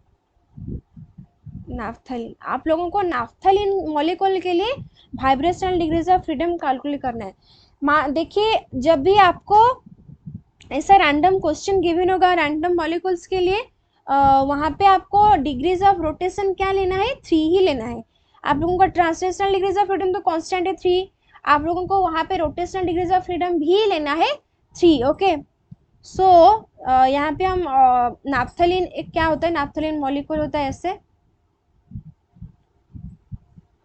नाफ्थलीन। आप लोगों को नाफ्थलीन मॉलिक्यूल के लिए vibrational degrees of freedom calculate करना है। देखिए, जब भी आपको ऐसा रैंडम क्वेश्चन गिवन होगा रैंडम मॉलिक्यूल्स के लिए, वहाँ पे आपको डिग्रीज ऑफ रोटेशन क्या लेना है, 3 ही लेना है। आप लोगों का ट्रांसलेशनल डिग्रीज ऑफ फ्रीडम तो कांस्टेंट है 3, आप लोगों को वहाँ पे रोटेशनल डिग्रीज ऑफ फ्रीडम भी लेना है 3। ओके, सो यहाँ पे हम नाफ्थलीन, एक क्या होता है, नाफ्थलीन मॉलिक्यूल होता है ऐसे,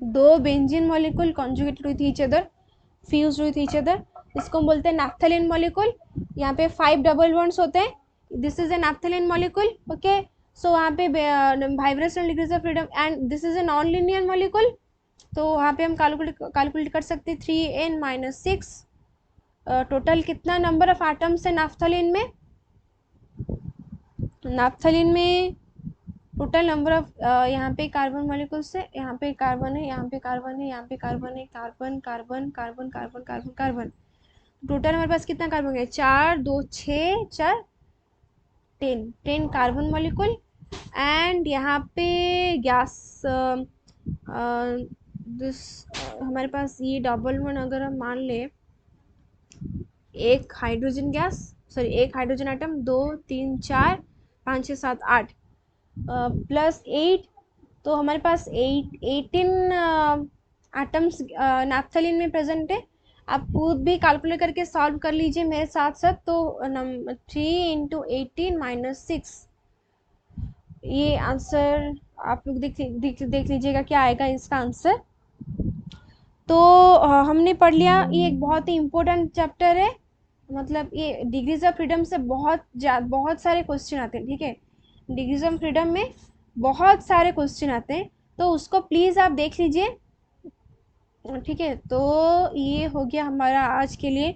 2 benzene molecule conjugated with each other, fused with each other, इसको हम बोलते हैं नाफ्थलीन मॉलिक्यूल। यहाँ पे 5 डबल बॉन्ड्स होते हैं, this is a naphthalene molecule. Okay, so वहाँ पे vibrational degrees of freedom, and this is a non linear molecule, तो वहाँ पे हम कैलकुलेट कर सकते हैं 3n-6। टोटल कितना नंबर ऑफ एटम्स है नाफ्थलीन में, नाफ्थलीन में टोटल नंबर ऑफ, यहाँ पे कार्बन मॉलिक्यूल्स है, यहाँ पे कार्बन है, यहाँ पे कार्बन है, यहाँ पे कार्बन है, carbon carbon carbon carbon carbon carbon, total हमारे पास कितना कार्बन है, 4 2 6 4 10 कार्बन मॉलिक्यूल। एंड यहाँ पे गैस, दिस, हमारे पास ये डबल वन अगर हम मान ले, एक हाइड्रोजन गैस, सॉरी एक हाइड्रोजन एटम, 2 3 4 5 6 7 8 प्लस 8, तो हमारे पास 18 एटम्स नाफ्थलीन में प्रेजेंट है। आप खुद भी कैलकुलेट करके सॉल्व कर लीजिए मेरे साथ साथ, तो 3 × 18 - 6, ये आंसर आप लोग देख लीजिएगा क्या आएगा इसका आंसर। तो हमने पढ़ लिया, ये एक बहुत ही इम्पोर्टेंट चैप्टर है, मतलब ये डिग्रीज ऑफ फ्रीडम से बहुत सारे क्वेश्चन आते हैं, ठीक है, डिग्रीज ऑफ फ्रीडम में बहुत सारे क्वेश्चन आते हैं, तो उसको प्लीज़ आप देख लीजिए, ठीक है। तो ये हो गया हमारा आज के लिए।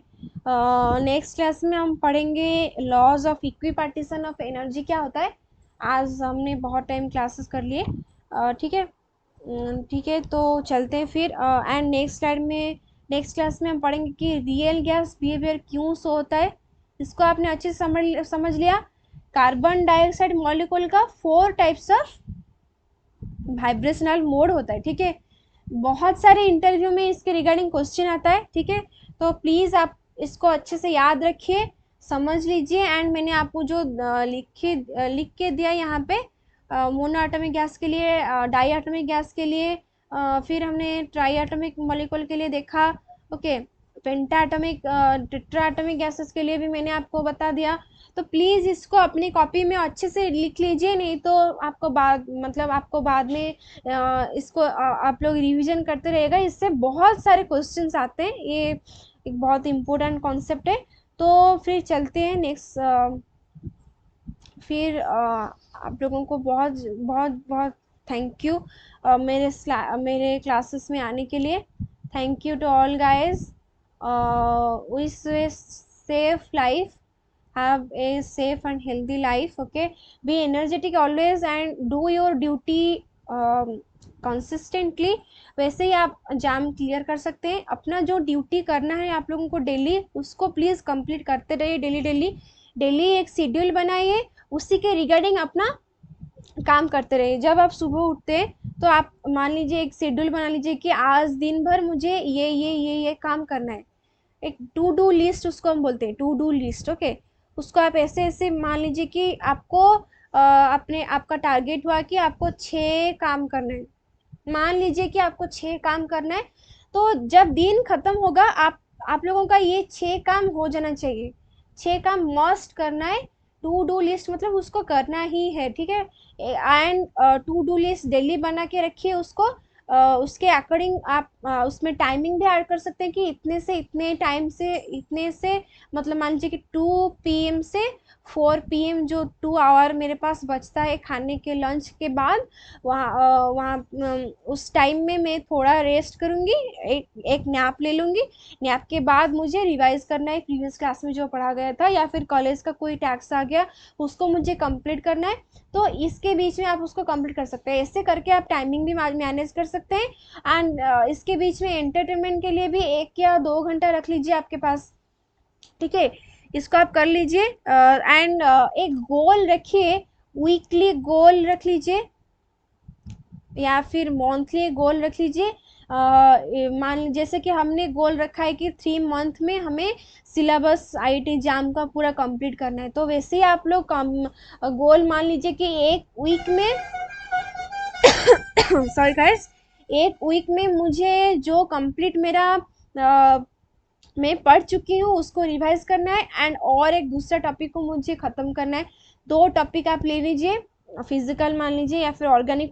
नेक्स्ट क्लास में हम पढ़ेंगे laws of equipartition of energy क्या होता है। आज हमने बहुत टाइम क्लासेस कर लिए, ठीक है, ठीक है, तो चलते हैं फिर। एंड नेक्स्ट क्लास में हम पढ़ेंगे कि रियल गैस बिहेवियर क्यों सो होता है। इसको आपने अच्छे से समझ लिया। कार्बन डाइऑक्साइड मॉलिक्यूल का 4 टाइप्स ऑफ वाइब्रेशनल मोड होता है, ठीक है, बहुत सारे इंटरव्यू में इसके रिगार्डिंग क्वेश्चन आता है, ठीक है, तो प्लीज़ आप इसको अच्छे से याद रखिए, समझ लीजिए। एंड मैंने आपको जो लिख के दिया यहाँ पे, मोनो एटॉमिक गैस के लिए, डाई एटॉमिक गैस के लिए, फिर हमने ट्राई एटॉमिक मॉलिक्यूल के लिए देखा, ओके, पेंटा एटॉमिक, टेट्रा एटॉमिक गैसेस के लिए भी मैंने आपको बता दिया। तो प्लीज़ इसको अपनी कॉपी में अच्छे से लिख लीजिए, नहीं तो आपको बाद में इसको आप लोग रिवीजन करते रहेगा, इससे बहुत सारे क्वेश्चंस आते हैं, ये एक बहुत इम्पोर्टेंट कॉन्सेप्ट है। तो फिर चलते हैं नेक्स्ट, फिर आप लोगों को बहुत बहुत बहुत थैंक यू मेरे क्लासेस में आने के लिए। Thank you to all guys, wish safe life, have a safe and healthy life, okay, be energetic always and do your duty consistently। वैसे ही आप एग्जाम क्लियर कर सकते हैं। अपना जो ड्यूटी करना है आप लोगों को डेली, उसको प्लीज़ कंप्लीट करते रहिए, डेली एक शेड्यूल बनाइए, उसी के रिगार्डिंग अपना काम करते रहिए। जब आप सुबह उठते हैं तो आप मान लीजिए एक शेड्यूल बना लीजिए कि आज दिन भर मुझे ये काम करना है। एक टू डू लिस्ट उसको हम बोलते हैं, टू डू लिस्ट, ओके। उसको आप ऐसे ऐसे मान लीजिए कि आपको अपने आपका टारगेट हुआ कि आपको 6 काम करना है। मान लीजिए कि आपको 6 काम करना है, तो जब दिन खत्म होगा आप लोगों का ये 6 काम हो जाना चाहिए। 6 काम मस्ट करना है। टू डू लिस्ट मतलब उसको करना ही है, ठीक है। And to do list daily बना के रखिए उसको। उसके अकॉर्डिंग आप उसमें टाइमिंग भी ऐड कर सकते हैं कि इतने से इतने टाइम से इतने से, मतलब मान लीजिए कि 2 PM से 4 PM जो 2 आवर मेरे पास बचता है खाने के लंच के बाद, वहाँ उस टाइम में मैं थोड़ा रेस्ट करूँगी, एक एक नैप ले लूँगी। नैप के बाद मुझे रिवाइज करना है प्रीवियस क्लास में जो पढ़ा गया था, या फिर कॉलेज का कोई टैक्स आ गया उसको मुझे कंप्लीट करना है। तो इसके बीच में आप उसको कंप्लीट कर सकते हैं। ऐसे करके आप टाइमिंग भी मैनेज कर सकते हैं। एंड इसके बीच में एंटरटेनमेंट के लिए भी 1 या 2 घंटा रख लीजिए आपके पास, ठीक है। इसको आप कर लीजिए। एंड एक गोल रखिए, वीकली गोल रख लीजिए या फिर मंथली गोल रख लीजिए। मान जैसे कि हमने गोल रखा है कि 3 मंथ में हमें सिलेबस आईआईटी एग्जाम का पूरा कंप्लीट करना है, तो वैसे ही आप लोग गोल मान लीजिए कि एक वीक में सॉरी गाइस, एक वीक में मुझे जो कंप्लीट मेरा मैं पढ़ चुकी हूँ उसको रिवाइज करना है, एंड और एक दूसरा टॉपिक को मुझे ख़त्म करना है। 2 टॉपिक आप ले लीजिए, फिजिकल मान लीजिए या फिर ऑर्गेनिक,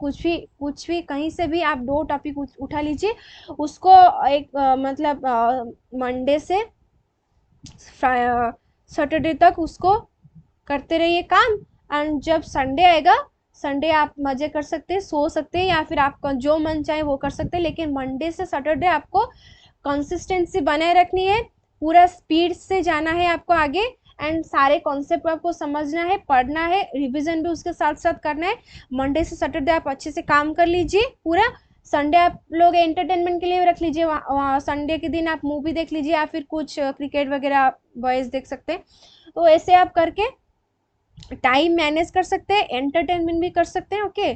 कुछ भी कहीं से भी आप 2 टॉपिक उठा लीजिए। उसको एक मतलब मंडे से सैटरडे तक उसको करते रहिए काम। एंड जब संडे आएगा, संडे आप मज़े कर सकते हैं, सो सकते हैं, या फिर आपका जो मन चाहे वो कर सकते हैं, लेकिन मंडे से सैटरडे आपको कंसिस्टेंसी बनाए रखनी है। पूरा स्पीड से जाना है आपको आगे, एंड सारे कॉन्सेप्ट आपको समझना है, पढ़ना है, रिवीजन भी उसके साथ साथ करना है। मंडे से सैटरडे आप अच्छे से काम कर लीजिए पूरा। संडे आप लोग एंटरटेनमेंट के लिए रख लीजिए, वहाँ संडे के दिन आप मूवी देख लीजिए या फिर कुछ क्रिकेट वगैरह बॉयज़ देख सकते हैं। तो ऐसे आप करके टाइम मैनेज कर सकते हैं, एंटरटेनमेंट भी कर सकते हैं, ओके।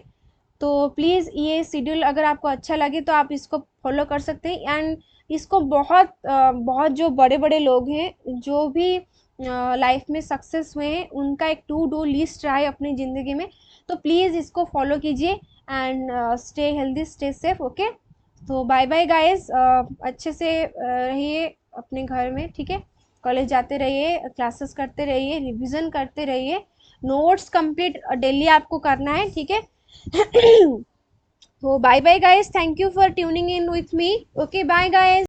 तो प्लीज़ ये शेड्यूल अगर आपको अच्छा लगे तो आप इसको फॉलो कर सकते हैं। एंड इसको बहुत जो बड़े बड़े लोग हैं, जो भी लाइफ में सक्सेस हुए हैं, उनका एक टू डू लिस्ट रहा है अपनी ज़िंदगी में। तो प्लीज़ इसको फॉलो कीजिए and stay healthy, stay safe, okay. तो बाय बाय गाइस, अच्छे से रहिए अपने घर में, ठीक है। कॉलेज जाते रहिए, क्लासेस करते रहिए, रिवीजन करते रहिए, नोट्स कंप्लीट डेली आपको करना है, ठीक है। तो bye bye guys, thank you for tuning in with me, okay bye guys.